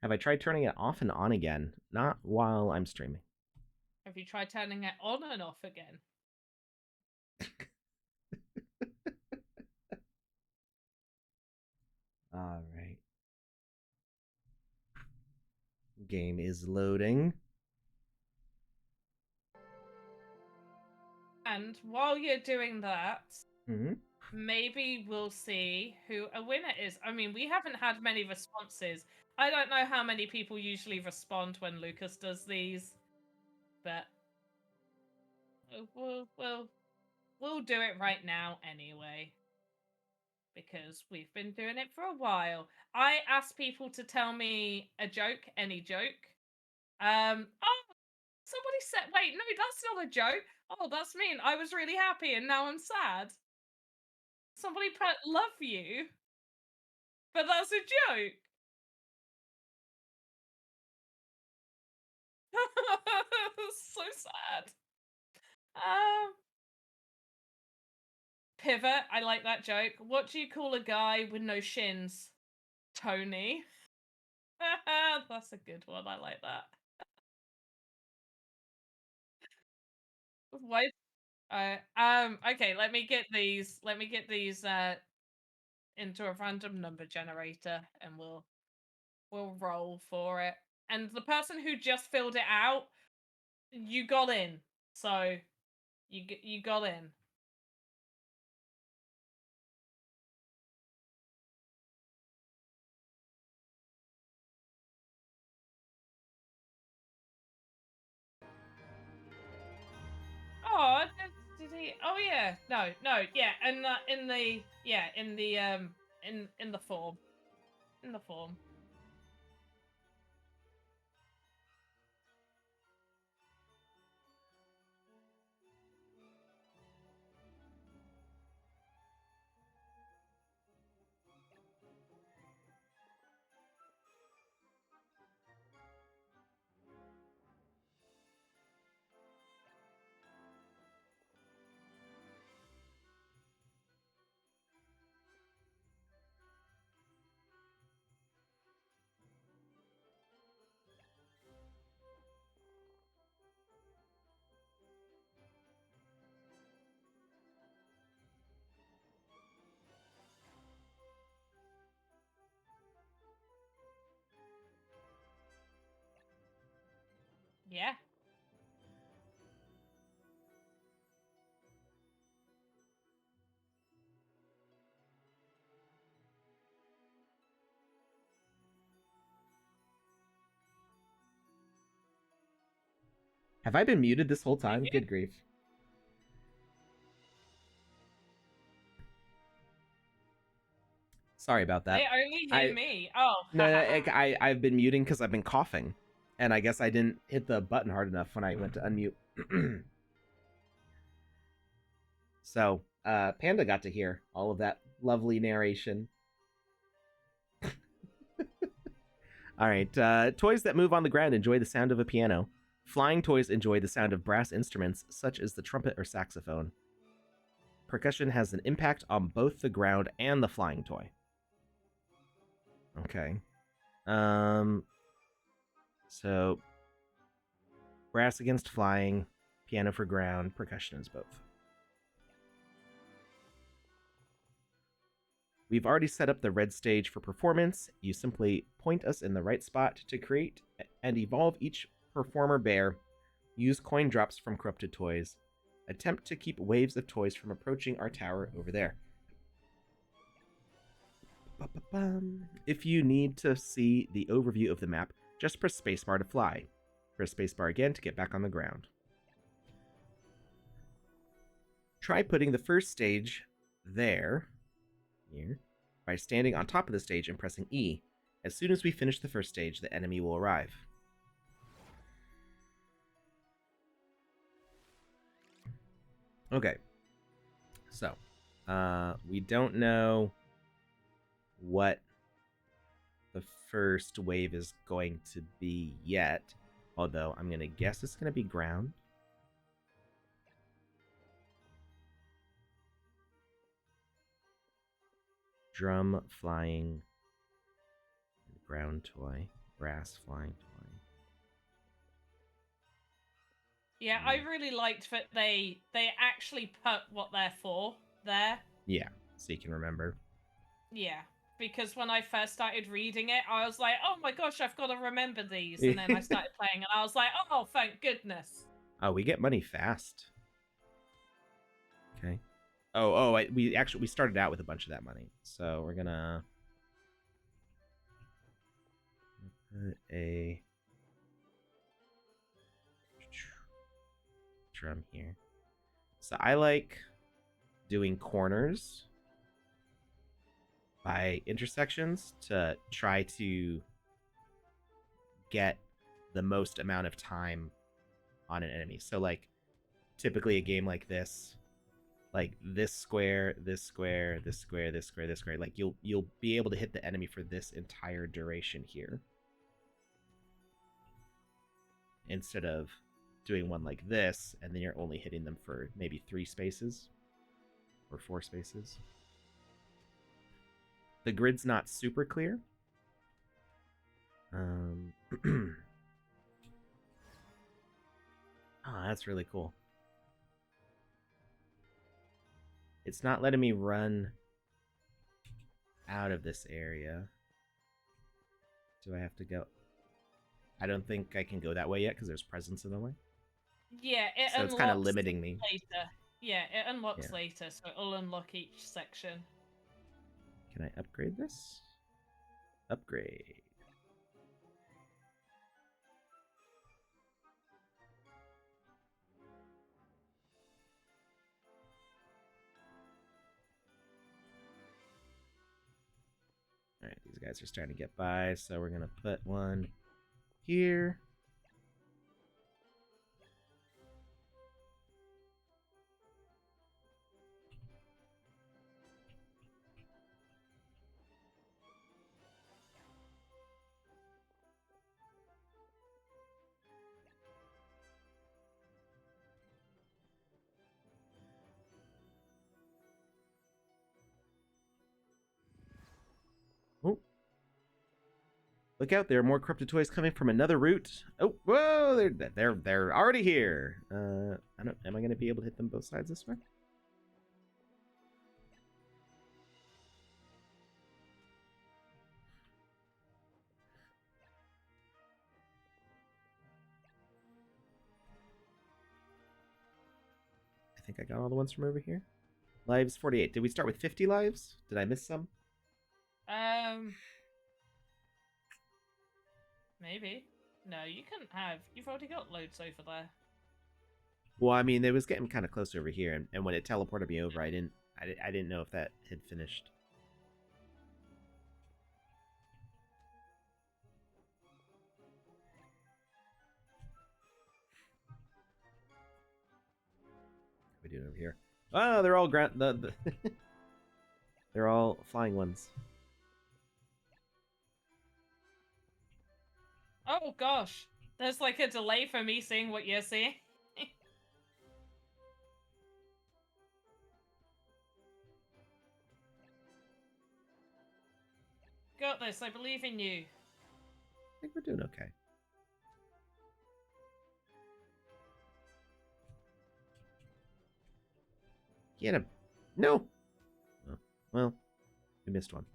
Have I tried turning it off and on again? Not while I'm streaming. Have you tried turning it on and off again? All right. Game is loading. And while you're doing that, Mm-hmm. maybe we'll see who a winner is. I mean, we haven't had many responses. I don't know how many people usually respond when Lucas does these, but we'll do it right now anyway, because we've been doing it for a while. I asked people to tell me a joke, any joke. Oh, somebody said, wait, no, that's not a joke. Oh, that's mean. I was really happy and now I'm sad. Somebody put love you, but that's a joke. So sad. Pivot, I like that joke. What do you call a guy with no shins? Tony. That's a good one. I like that. Why? Okay. Let me get these. Let me get these into a random number generator, and we'll roll for it. And the person who just filled it out, you got in. So you got in. Oh, did he? Oh yeah, no, yeah, and in the in the form, in the form. Yeah. Have I been muted this whole time? Good grief. Sorry about that. They only hear me. Oh. No, I've been muting because I've been coughing, and I guess I didn't hit the button hard enough when I went to unmute. So, Panda got to hear all of that lovely narration. All right, toys that move on the ground enjoy the sound of a piano. Flying toys enjoy the sound of brass instruments, such as the trumpet or saxophone. Percussion has an impact on both the ground and the flying toy. Okay. So brass against flying, piano for ground, percussion is both. We've already set up the red stage for performance. You simply point us in the right spot to create and evolve each performer bear. Use coin drops from corrupted toys. Attempt to keep waves of toys from approaching our tower over there. If you need to see the overview of the map, just press spacebar to fly. Press spacebar again to get back on the ground. Try putting the first stage there, here, by standing on top of the stage and pressing E. As soon as we finish the first stage, the enemy will arrive. Okay. So, we don't know what the first wave is going to be yet. Although, I'm going to guess it's going to be ground. Drum, flying, Brown toy. Brass flying toy. Yeah, I really liked that they actually put what they're for there. Yeah, so you can remember. Yeah, because when I first started reading it, I was like, oh my gosh, I've got to remember these. And then I started playing and I was like, oh, thank goodness. Oh, we get money fast. Okay. We started out with a bunch of that money. So we're gonna put a drum here. So I like doing corners by intersections to try to get the most amount of time on an enemy. So like typically a game like this, like this square, this square, this square, this square, this square, like you'll be able to hit the enemy for this entire duration here. Instead of doing one like this, and then you're only hitting them for maybe 3 spaces or 4 spaces. The grid's not super clear. Oh, that's really cool. It's not letting me run out of this area. Do I have to go? I don't think I can go that way yet because there's presence in the way. Yeah, it So unlocks it's kind of limiting me. later. Yeah, it unlocks later, so it'll unlock each section. Can I upgrade this? Upgrade. Alright, these guys are starting to get by, so we're gonna put one here. Oh. Look out, there are more corrupted toys coming from another route. Oh, whoa, they're already here. Am I gonna be able to hit them both sides this way? I think I got all the ones from over here. Lives 48. Did we start with 50 lives? Did I miss some? Maybe. No, you couldn't have. You've already got loads over there. Well, I mean, it was getting kind of close over here, and when it teleported me over, I didn't know if that had finished. What are we doing over here? Oh, they're all they're all flying ones. Oh gosh, there's like a delay for me seeing what you're seeing. Got this, I believe in you. I think we're doing okay. Get him. No. Oh, well, we missed one.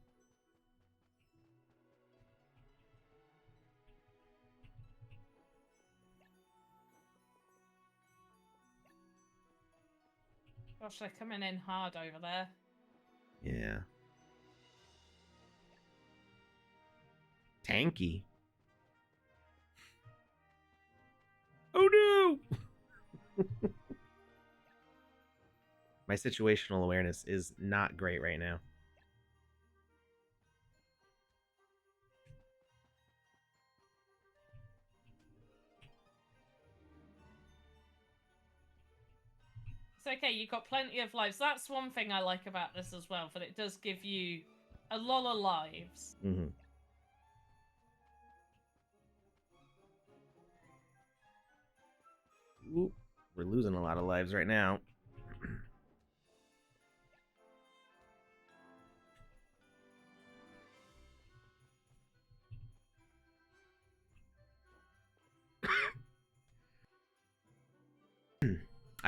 Gosh, they're coming in hard over there. Yeah. Tanky. Oh no! My situational awareness is not great right now. It's okay, you've got plenty of lives. That's one thing I like about this as well, that it does give you a lot of lives. Mm-hmm. Ooh, we're losing a lot of lives right now.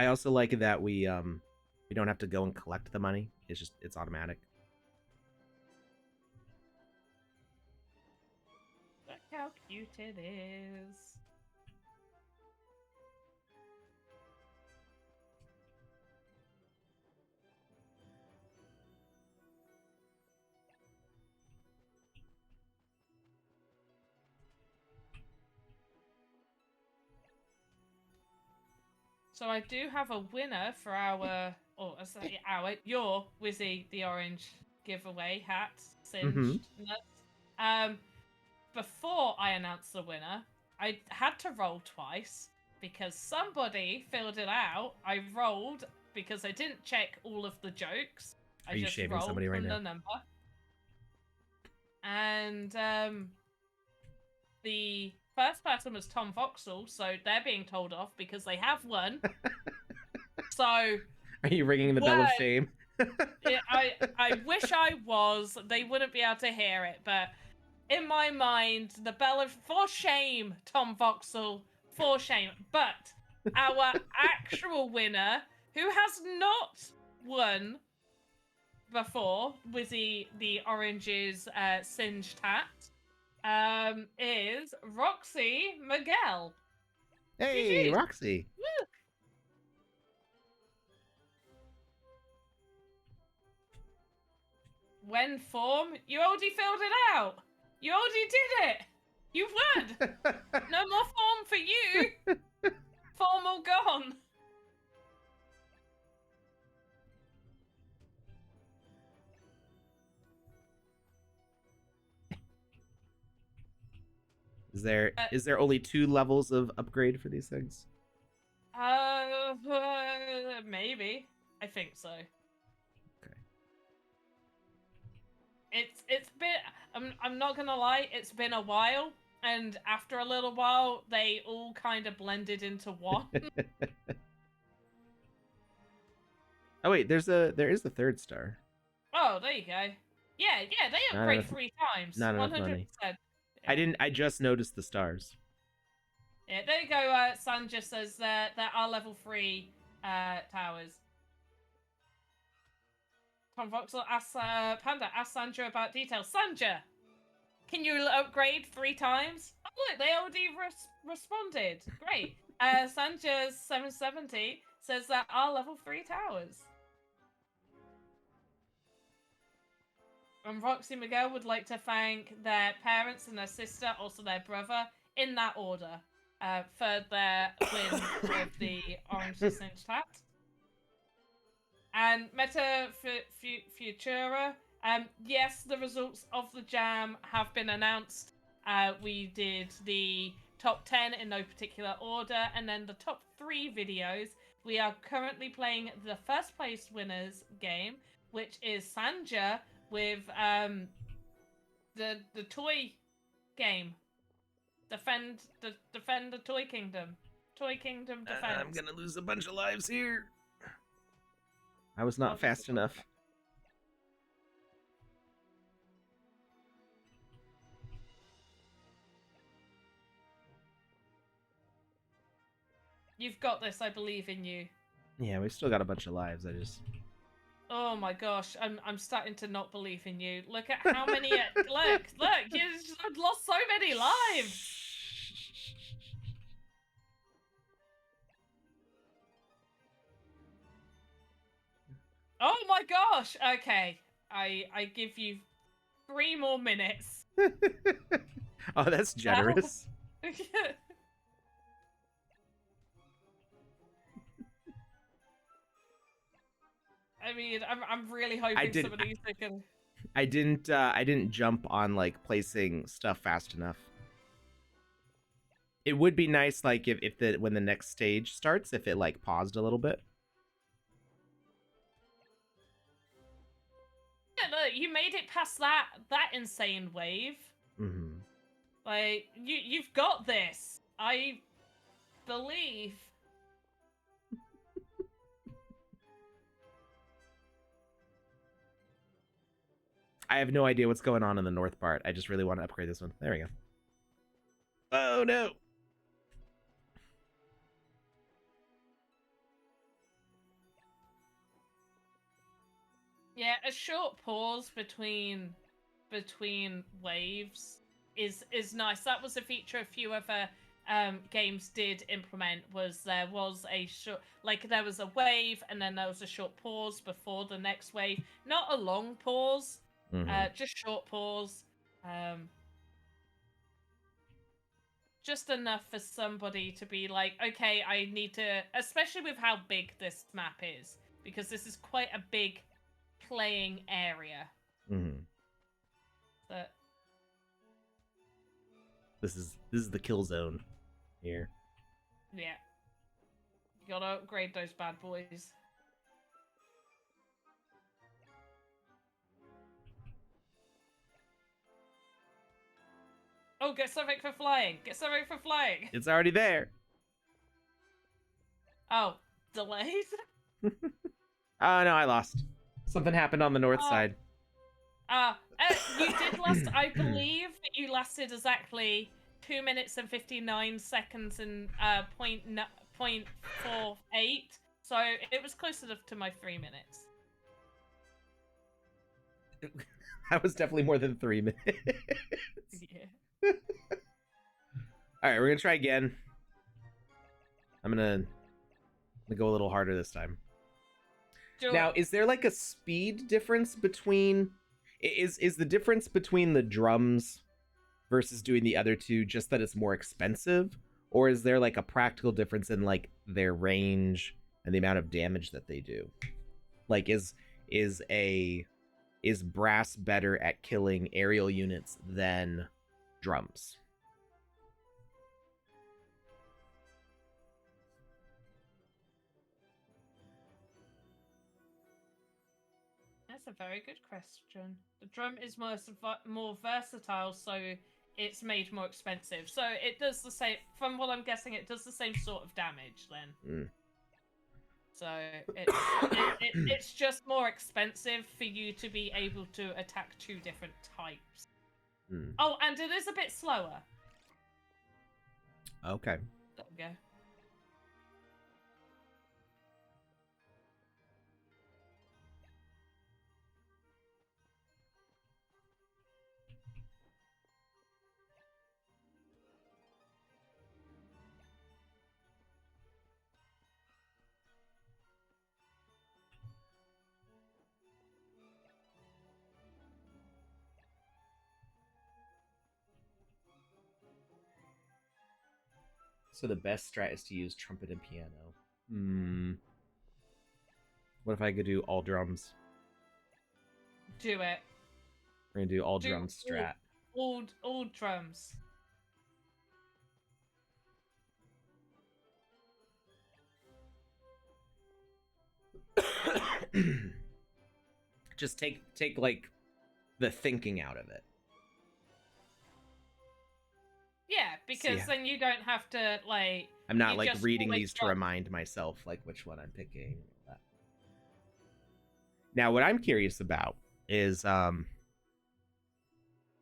I also like that we don't have to go and collect the money. It's automatic. Look how cute it is. So I do have a winner for your Wizzy the Orange giveaway hat singed nuts. Before I announce the winner, I had to roll twice because somebody filled it out. I rolled because I didn't check all of the jokes. Are you just shaving rolled somebody right from now? the number. And the first person was Tom Voxel, so they're being told off because they have won. So are you ringing the bell of shame? I wish I was. They wouldn't be able to hear it, but in my mind, the bell of for shame, Tom Voxel, for shame. But our actual winner, who has not won before, Wizzy the Orange's singed hat, is Roxy Miguel. Hey, GG's. Roxy. Woo. When form, you already filled it out. You already did it. You won. No more form for you. Form all gone. Is there only 2 levels of upgrade for these things? Maybe. I think so. Okay. It's been. I'm not gonna lie. It's been a while, and after a little while, they all kind of blended into one. Oh wait, there is the 3rd star. Oh, there you go. Yeah, they upgrade 3 times. Not enough money. 100%. Yeah. I just noticed the stars. Yeah, there you go. Sanja says there are level 3 towers. Tom Voxel asks Panda, ask Sanja about details. Sanja, can you upgrade 3 times? Oh look, they already responded. Great. Sanja's 770 says there are level 3 towers. And Roxy Miguel would like to thank their parents and their sister, also their brother, in that order, for their win with the Orange Singed hat. And Meta Futura, yes, the results of the jam have been announced. We did the top 10 in no particular order, and then the top 3 videos. We are currently playing the first place winners game, which is Sanja with the toy game. Defend the Toy Kingdom. Toy Kingdom Defense. I'm gonna lose a bunch of lives here. I was not fast enough. You've got this, I believe in you. Yeah, we've still got a bunch of lives. Oh my gosh, I'm starting to not believe in you. Look at how many. look, you've lost so many lives. Oh my gosh. Okay, I give you 3 more minutes. Oh, that's generous. I mean, I'm really hoping some of these are gonna... I didn't jump on like placing stuff fast enough. It would be nice like if when the next stage starts, if it like paused a little bit. Yeah, look, you made it past that insane wave. Mm-hmm. Like you've got this. I believe. I have no idea what's going on in the north part. I just really want to upgrade this one. There we go. Oh no. Yeah, a short pause between waves is nice. That was a feature a few other games did implement. Was there was a short, like there was a wave and then there was a short pause before the next wave. Not a long pause, just short pause. Just enough for somebody to be like, okay, I need to, especially with how big this map is, because this is quite a big playing area. But this is the kill zone here. yeah, you gotta upgrade those bad boys. Oh, get something for flying! Get something for flying! It's already there. Oh, delayed? Oh no, I lost. Something happened on the north side. You did last, I believe you lasted exactly 2 minutes and 59 seconds and .48, so it was close enough to my 3 minutes. That was definitely more than 3 minutes. Yeah. Alright, we're gonna try again. I'm gonna go a little harder this time. Sure. Now, is there like a speed difference between... Is the difference between the drums versus doing the other two just that it's more expensive? Or is there like a practical difference in like their range and the amount of damage that they do? Like, is brass better at killing aerial units than drums? That's a very good question. The drum is more versatile, so it's made more expensive. So it does the same, from what I'm guessing, it does the same sort of damage then. So it's just more expensive for you to be able to attack two different types. Oh, and it is a bit slower. Okay. There we go. So the best strat is to use trumpet and piano. What if I could do all drums? Do it. We're gonna do all drums strat. All drums. Just take like the thinking out of it. Yeah, because then you don't have to like. I'm not like reading these to remind myself like which one I'm picking. Now, what I'm curious about is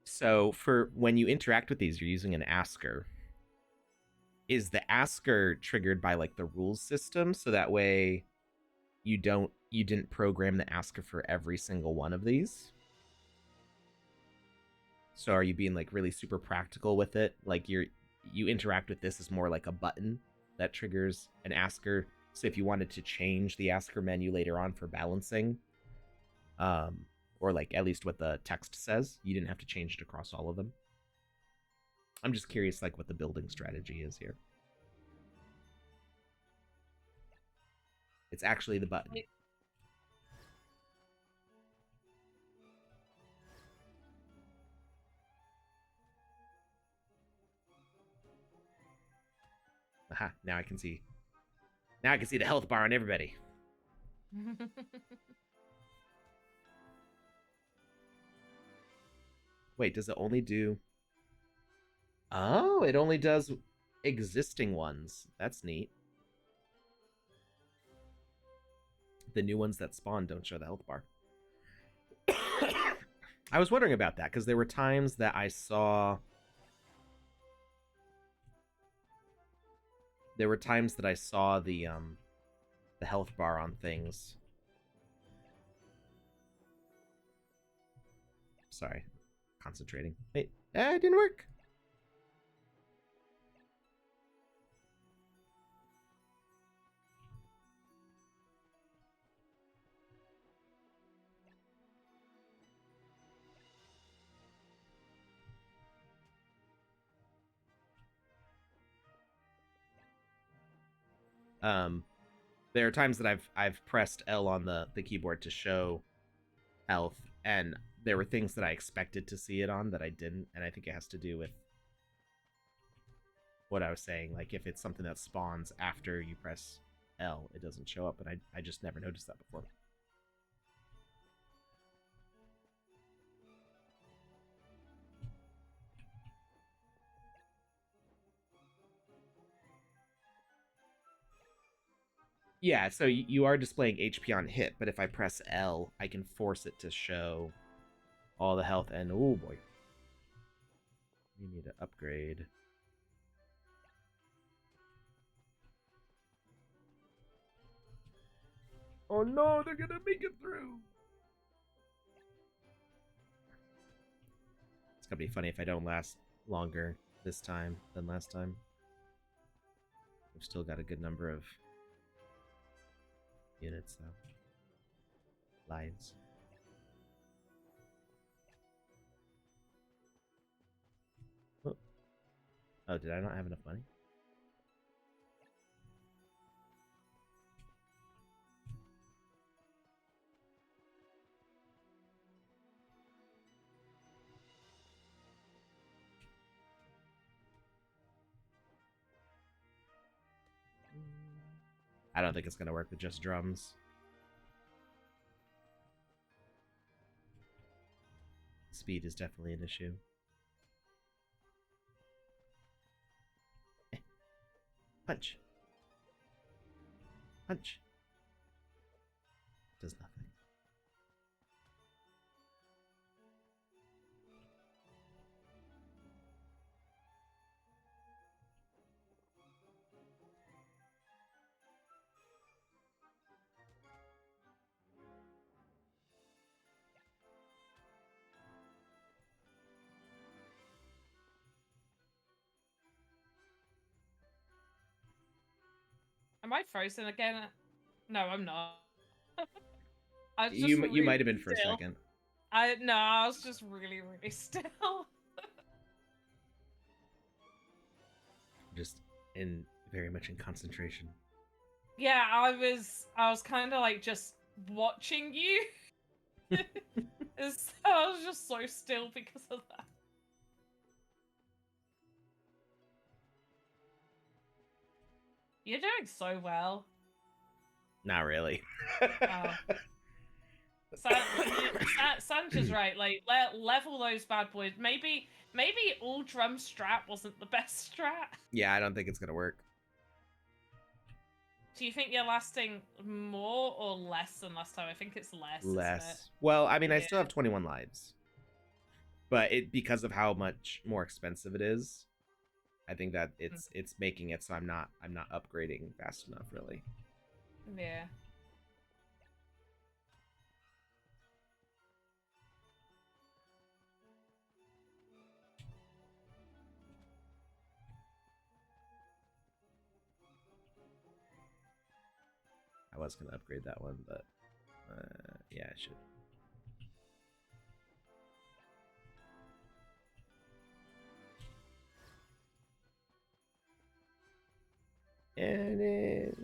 so for when you interact with these, you're using an asker. Is the asker triggered by like the rules system, so that way you didn't program the asker for every single one of these? So are you being like really super practical with it? Like you interact with this as more like a button that triggers an asker. So if you wanted to change the asker menu later on for balancing, or like at least what the text says, you didn't have to change it across all of them. I'm just curious like what the building strategy is here. It's actually the button. Aha, now I can see. Now I can see the health bar on everybody. Wait, does it only do... Oh, it only does existing ones. That's neat. The new ones that spawn don't show the health bar. I was wondering about that, because there were times that I saw... There were times that I saw the health bar on things. sorry. Concentrating. Wait, it didn't work. There are times that I've pressed L on the keyboard to show health, and there were things that I expected to see it on that I didn't, and I think it has to do with what I was saying. Like if it's something that spawns after you press L, it doesn't show up, and I just never noticed that before. Yeah, so you are displaying HP on hit, but if I press L, I can force it to show all the health, and oh boy. We need to upgrade. Oh no, they're gonna make it through! It's gonna be funny if I don't last longer this time than last time. We've still got a good number of units, though. Lives. Oh, did I not have enough money? I don't think it's gonna work with just drums. Speed is definitely an issue. Punch. Punch. Does nothing. Am I frozen again? No, I'm not. I was just You really might have been for a still. second. No, I was just really, really still. Just very much in concentration. Yeah, I was kind of like just watching you. I was just so still because of that. You're doing so well. Not really. Oh. Sandra's right. Like, level those bad boys. Maybe all drum strat wasn't the best strat. Yeah, I don't think it's gonna work. Do you think you're lasting more or less than last time? I think it's less. Less. Isn't it? Well, I mean, I still have 21 lives, but because of how much more expensive it is, I think that it's making it so I'm not upgrading fast enough, really. Yeah. I was gonna upgrade that one, but yeah, I should. And it...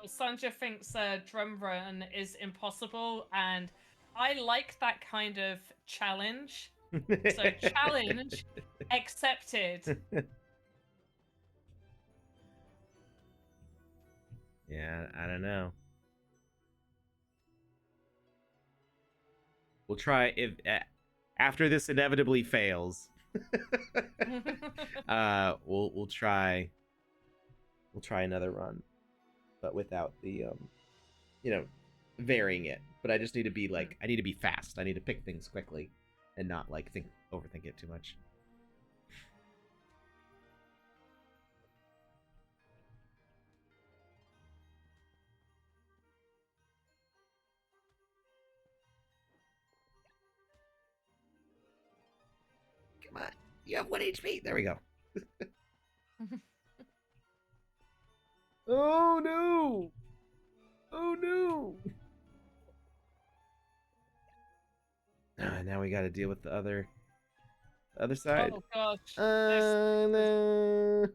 Sandra thinks drum run is impossible, and I like that kind of challenge. So challenge accepted. Yeah, I don't know. We'll try if after this inevitably fails. We'll try another run, but without the varying it. But I just need to be like, I need to be fast. I need to pick things quickly and not like overthink it too much. You have 1 HP. There we go. Oh no! Oh no! Now we got to deal with the other side. Oh gosh. No.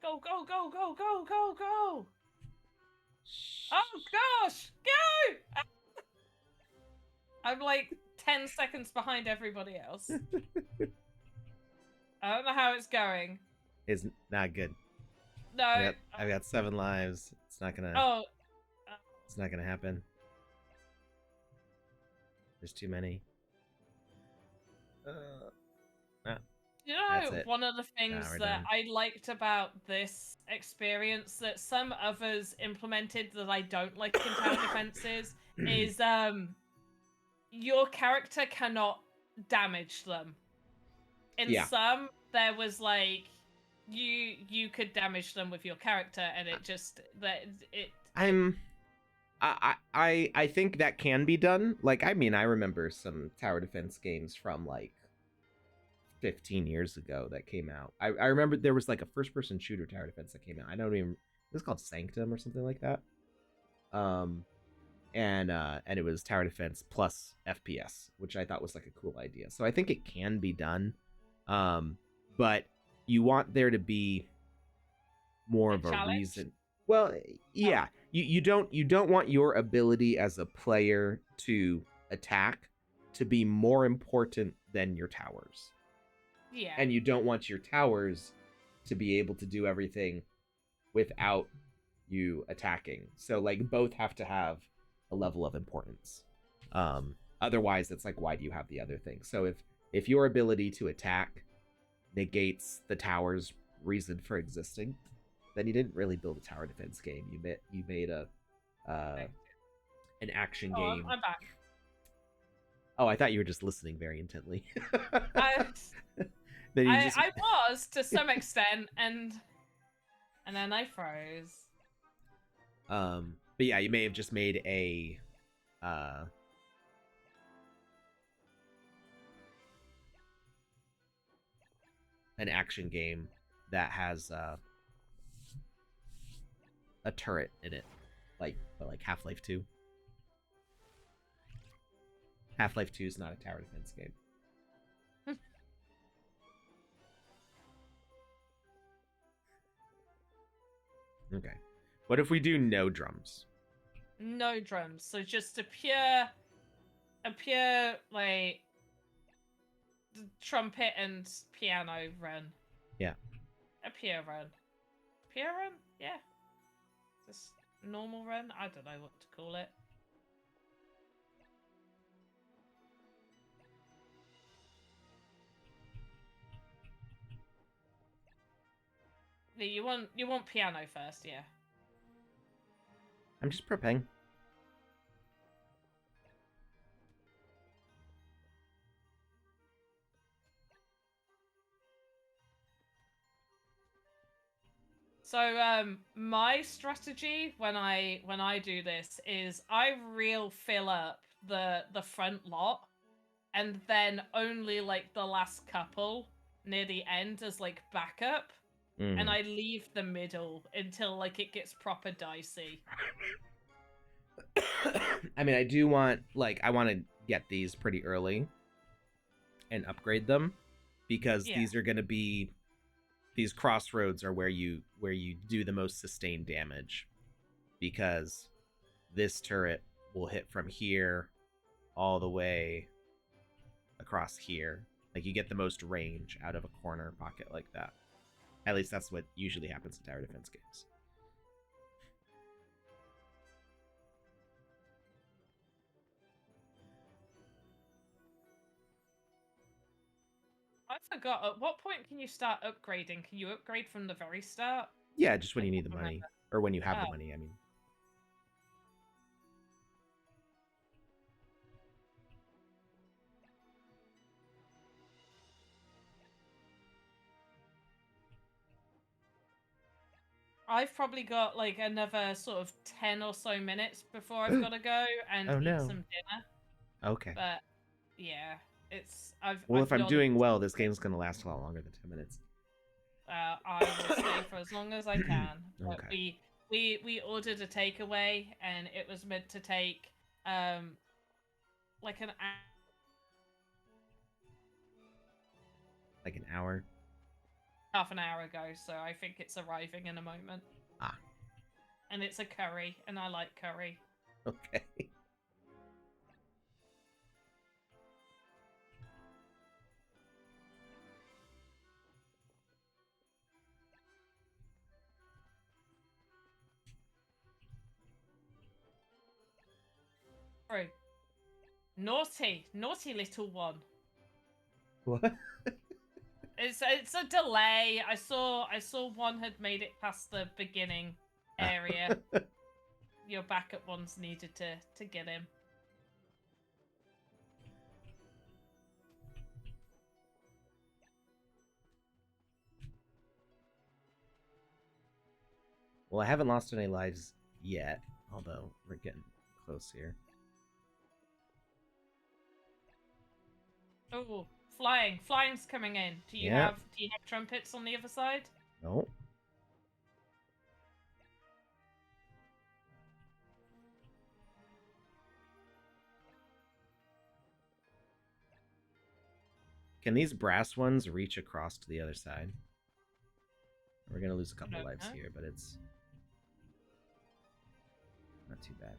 Go, go, go, go, go, go, go! Oh gosh! Go! I'm like 10 seconds behind everybody else. I don't know how it's going. It's not good. No. I've got 7 lives. It's not gonna. Oh. It's not gonna happen. There's too many. You That's know, it. one of the things we're that done. I liked about this experience that some others implemented that I don't like in tower defenses is your character cannot damage them. In some, there was like you could damage them with your character, and it just I think that can be done. Like, I mean, I remember some tower defense games from like 15 years ago that came out. I remember there was like a first-person shooter tower defense that came out. I don't even. It was called Sanctum or something like that. And it was tower defense plus FPS, which I thought was like a cool idea. So I think it can be done. But you want there to be more of a reason. Well, yeah, you don't want your ability as a player to attack to be more important than your towers. Yeah. And you don't want your towers to be able to do everything without you attacking. So like both have to have a level of importance. Otherwise it's like, why do you have the other thing? So if your ability to attack negates the tower's reason for existing, then you didn't really build a tower defense game. You made a an action game. I'm back. Oh, I thought you were just listening very intently. I was to some extent, and then I froze. But yeah, you may have just made a an action game that has a turret in it, like Half-Life 2. Half-Life 2 is not a tower defense game. Okay. What if we do no drums? No drums, so just a pure like trumpet and piano run. Yeah. A pure run. Pure run? Yeah. Just normal run? I don't know what to call it. You want piano first, yeah. I'm just prepping. So my strategy when I do this is I fill up the front lot, and then only like the last couple near the end as like backup. And I leave the middle until like it gets proper dicey. I mean, I do want I want to get these pretty early and upgrade them, because these are going to be, these crossroads are where you do the most sustained damage, because this turret will hit from here all the way across here. Like, you get the most range out of a corner pocket like that. At least that's what usually happens in tower defense games. I forgot, at what point can you start upgrading? Can you upgrade from the very start? Yeah, just when you need the money. Or when you have the money, I mean. I've probably got like another sort of 10 or so minutes before I've got to go and Oh, eat no. some dinner. Okay. But yeah, it's Well, I've if I'm got doing well, this game's gonna last a lot longer than 10 minutes. I will stay for as long as I can. But Okay. we ordered a takeaway and it was meant to take like an Like an hour. half an hour ago, so I think it's arriving in a moment. Ah. And it's a curry, and I like curry. Okay. Curry. Naughty little one. What? It's a delay. I saw one had made it past the beginning area. Your backup ones needed to get him. Well, I haven't lost any lives yet, although we're getting close here. Oh, flying. Flying's coming in. Do you have trumpets on the other side? No. Can these brass ones reach across to the other side? We're gonna lose a couple lives here, but it's not too bad.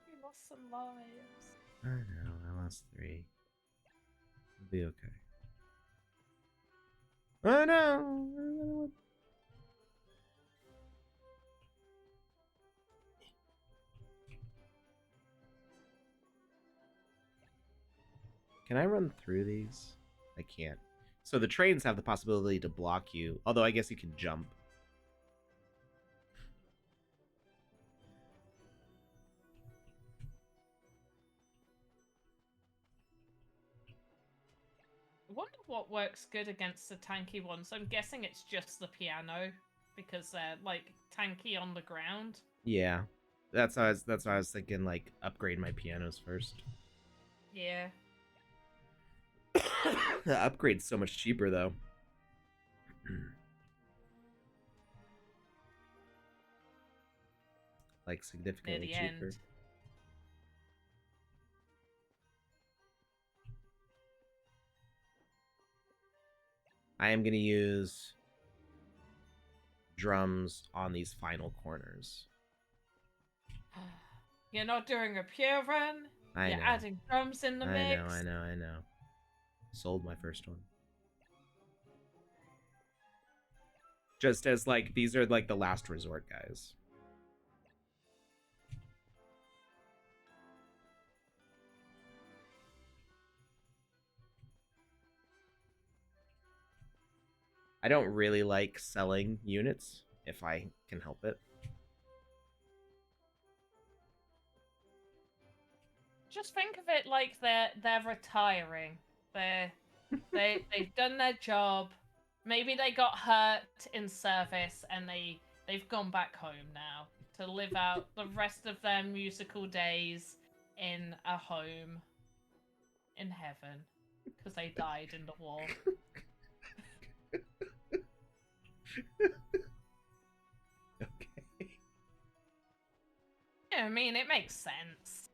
You lost some lives. I know, I lost 3. We'll be okay. Oh no! Can I run through these? I can't. So the trains have the possibility to block you, although I guess you can jump. I wonder what works good against the tanky ones. I'm guessing it's just the piano because they're like tanky on the ground. Yeah, that's why I was thinking. Like upgrade my pianos first. Yeah. The upgrade's so much cheaper though. Like significantly cheaper. End. I am gonna use drums on these final corners. You're not doing a pure run. You're adding drums in the mix. I know. Sold my first one. Just as like these are like the last resort guys. I don't really like selling units if I can help it. Just think of it like they're retiring. They've done their job. Maybe they got hurt in service and they've gone back home now to live out the rest of their musical days in a home in heaven because they died in the war. Okay. Yeah, I mean, it makes sense.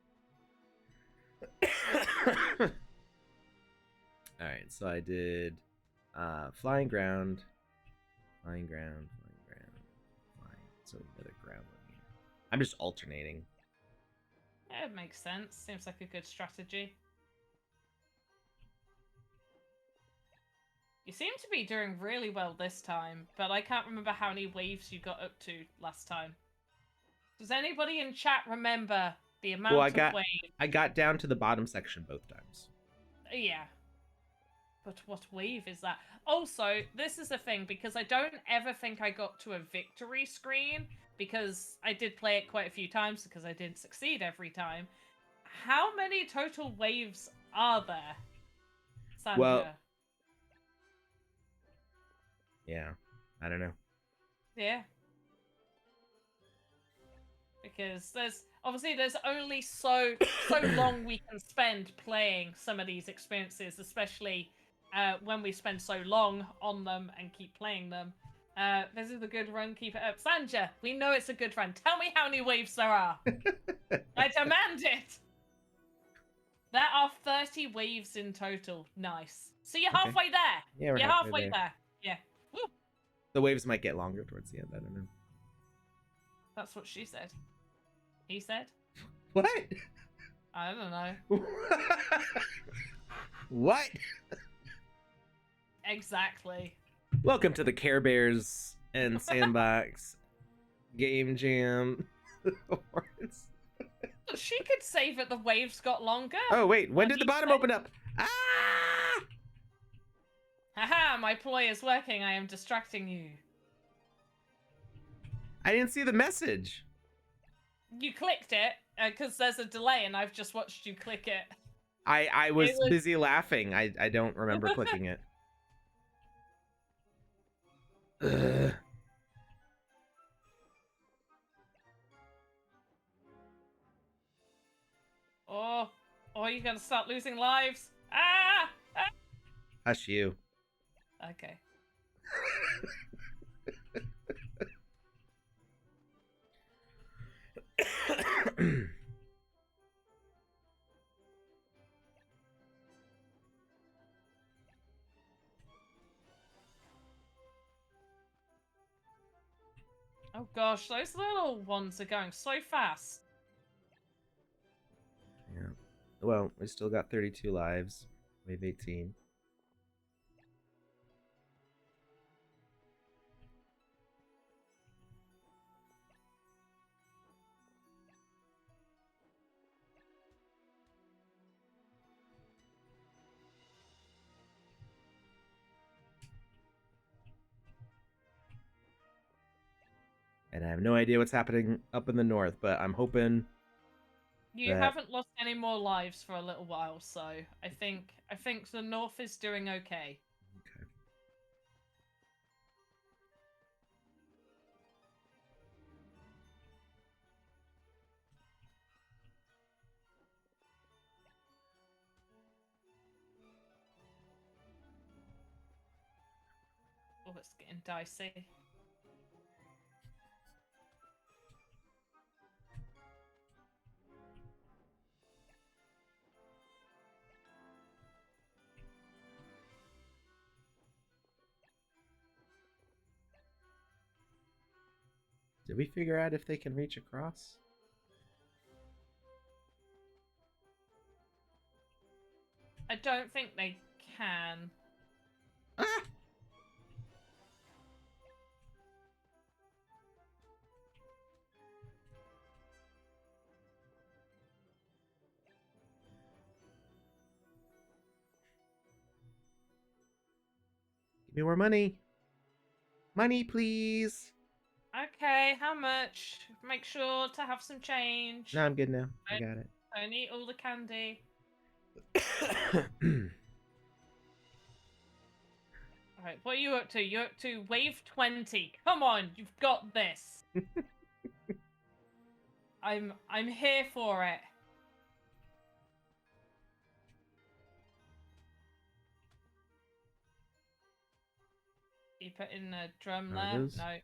Alright, so I did flying ground, flying. So another ground one here. I'm just alternating. Yeah, it makes sense. Seems like a good strategy. You seem to be doing really well this time, but I can't remember how many waves you got up to last time. Does anybody in chat remember the amount of waves? I got down to the bottom section both times. Yeah. But what wave is that? Also, this is a thing, because I don't ever think I got to a victory screen, because I did play it quite a few times, because I didn't succeed every time. How many total waves are there, Sandra? Well, yeah, I don't know. Yeah. Because there's only so long we can spend playing some of these experiences, especially when we spend so long on them and keep playing them. This is a good run, keep it up. Sanja, we know it's a good run. Tell me how many waves there are. I demand it! There are 30 waves in total. Nice. So you're halfway there. Yeah, we're you're halfway halfway there. Yeah. Woo. The waves might get longer towards the end. I don't know. That's what she said. He said? What? I don't know. What? Exactly. Welcome to the Care Bears and Sandbox Game Jam. She could say that the waves got longer. Oh, wait. When What did do the you bottom say? open up? Ah! Haha, my ploy is working. I am distracting you. I didn't see the message. You clicked it, because there's a delay, and I've just watched you click it. I was It was- busy laughing. I don't remember clicking it. Ugh. Oh, you're gonna start losing lives. Ah! Hush you. Okay. Oh gosh, those little ones are going so fast. Yeah. Well, we still got 32 lives. Wave 18. And I have no idea what's happening up in the north, but I'm hoping You that... haven't lost any more lives for a little while, so I think the north is doing okay. Okay. Oh, it's getting dicey. Did we figure out if they can reach across? I don't think they can. Ah! Give me more money. Money, please. Okay, how much? Make sure to have some change. No, I'm good now. I got it. Don't eat all the candy. Alright, what are you up to? You're up to wave 20. Come on, you've got this. I'm here for it. You put in a drum There it there? is. No.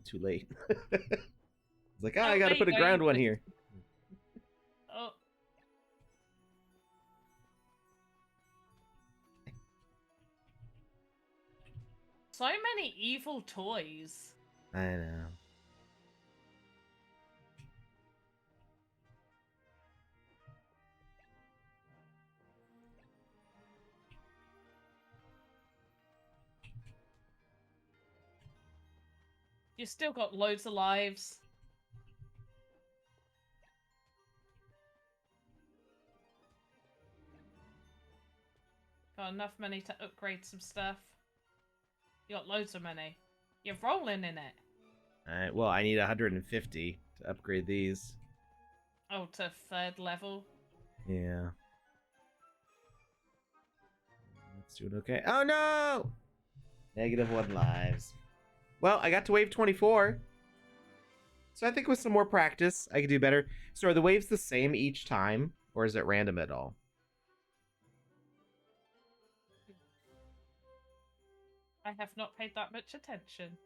too late. It's like, Oh, I gotta there you put a go, ground you one put- here. Oh. So many evil toys. I know. You still got loads of lives. Got enough money to upgrade some stuff. You got loads of money. You're rolling in it. Alright, well, I need 150 to upgrade these. Oh, to 3rd level. Yeah. Let's do it okay. Oh no! -1 lives. Well, I got to wave 24. So I think with some more practice, I could do better. So are the waves the same each time? Or is it random at all? I have not paid that much attention.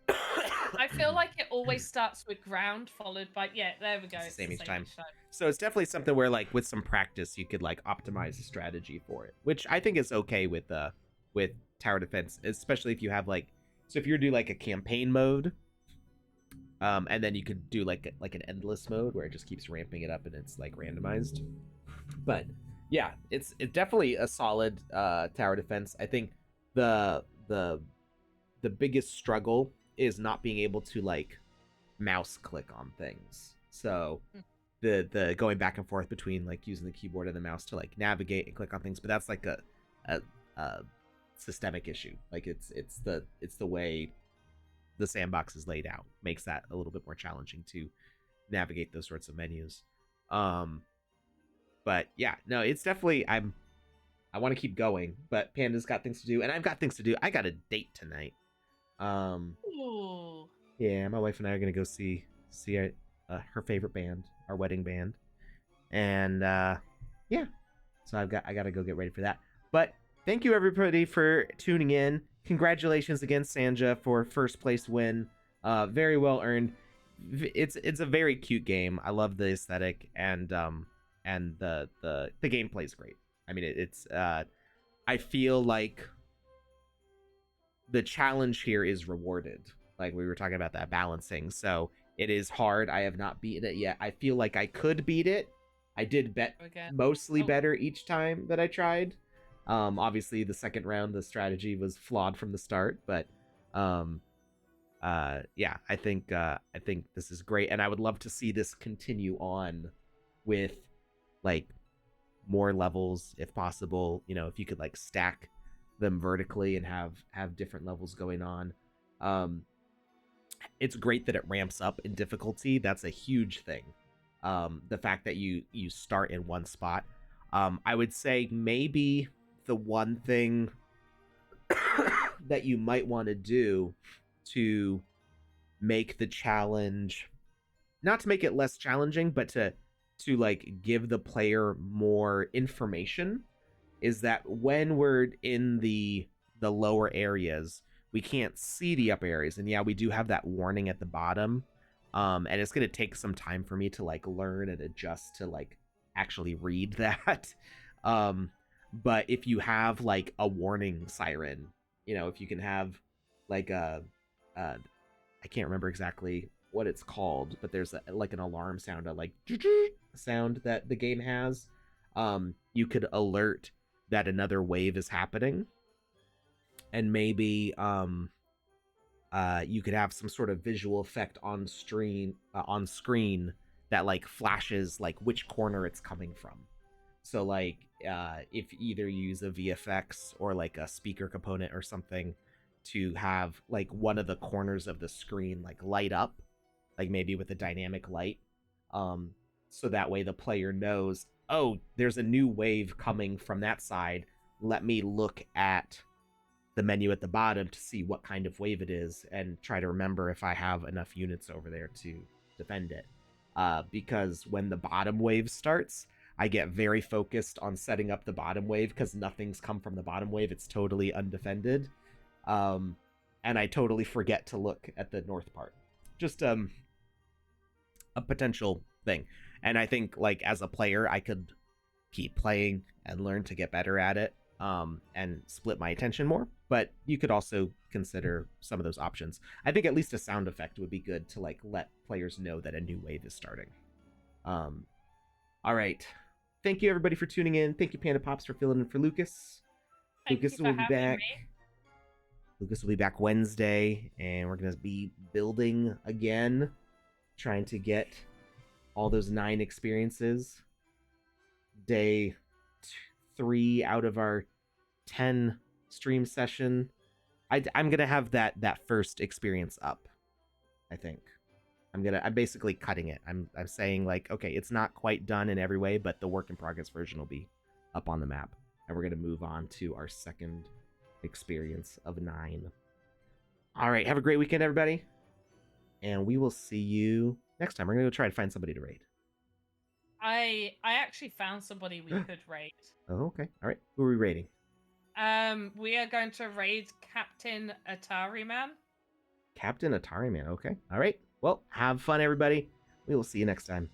I feel like it always starts with ground, followed by... Yeah, there we go. It's the same each time. So it's definitely something where, like, with some practice, you could, like, optimize a strategy for it. Which I think is okay with tower defense, especially if you have, like... So if you do, like, a campaign mode, and then you could do, like an endless mode where it just keeps ramping it up and it's, like, randomized. But, yeah, it's definitely a solid tower defense. I think the biggest struggle is not being able to, like, mouse click on things. So the going back and forth between, like, using the keyboard and the mouse to, like, navigate and click on things, but that's like a systemic issue. Like, it's the way the sandbox is laid out makes that a little bit more challenging to navigate those sorts of menus. But yeah, no, it's definitely I want to keep going, but Panda's got things to do and I've got things to do. I got a date tonight. Ooh. Yeah, my wife and I are gonna go see her favorite band, our wedding band, and yeah, so I gotta go get ready for that. But thank you everybody for tuning in. Congratulations again, Sanja, for first place win. Very well earned. It's a very cute game. I love the aesthetic and the gameplay is great. I mean, it's I feel like the challenge here is rewarded. Like we were talking about that balancing. So it is hard. I have not beaten it yet. I feel like I could beat it. I did bet mostly better each time that I tried. Obviously the second round, the strategy was flawed from the start, but yeah, I think this is great. And I would love to see this continue on with like more levels if possible. You know, if you could like stack them vertically and have different levels going on. It's great that it ramps up in difficulty. That's a huge thing. The fact that you start in one spot. I would say maybe the one thing that you might want to do to make the challenge, not to make it less challenging, but to like give the player more information, is that when we're in the lower areas, we can't see the upper areas. And yeah, we do have that warning at the bottom. And it's going to take some time for me to like learn and adjust to like actually read that. But if you have like a warning siren, you know, if you can have like I can't remember exactly what it's called, but there's like an alarm sound, a like sound that the game has. You could alert that another wave is happening. And maybe you could have some sort of visual effect on screen that like flashes like which corner it's coming from. So like if either you use a VFX or like a speaker component or something to have like one of the corners of the screen like light up, like maybe with a dynamic light, so that way the player knows, oh, there's a new wave coming from that side. Let me look at the menu at the bottom to see what kind of wave it is and try to remember if I have enough units over there to defend it. Because when the bottom wave starts, I get very focused on setting up the bottom wave because nothing's come from the bottom wave. It's totally undefended. and I totally forget to look at the north part. Just a potential thing. And I think like as a player, I could keep playing and learn to get better at it, and split my attention more. But you could also consider some of those options. I think at least a sound effect would be good to like let players know that a new wave is starting. All right. Thank you everybody for tuning in. Thank you Panda Pops for filling in for Lucas. Thank Lucas you will for be having back. me. Lucas will be back Wednesday, and we're gonna be building again, trying to get all those 9 experiences. Day 3 out of our 10 stream session. I'm gonna have that first experience up. I think I'm basically cutting it. I'm saying like, okay, it's not quite done in every way, but the work in progress version will be up on the map, and we're gonna move on to our second experience of 9. All right, have a great weekend, everybody, and we will see you next time. We're gonna go try to find somebody to raid. I actually found somebody we could raid. Oh, okay. All right, who are we raiding? We are going to raid Captain Atari Man. Captain Atari Man. Okay. All right. Well, have fun, everybody. We will see you next time.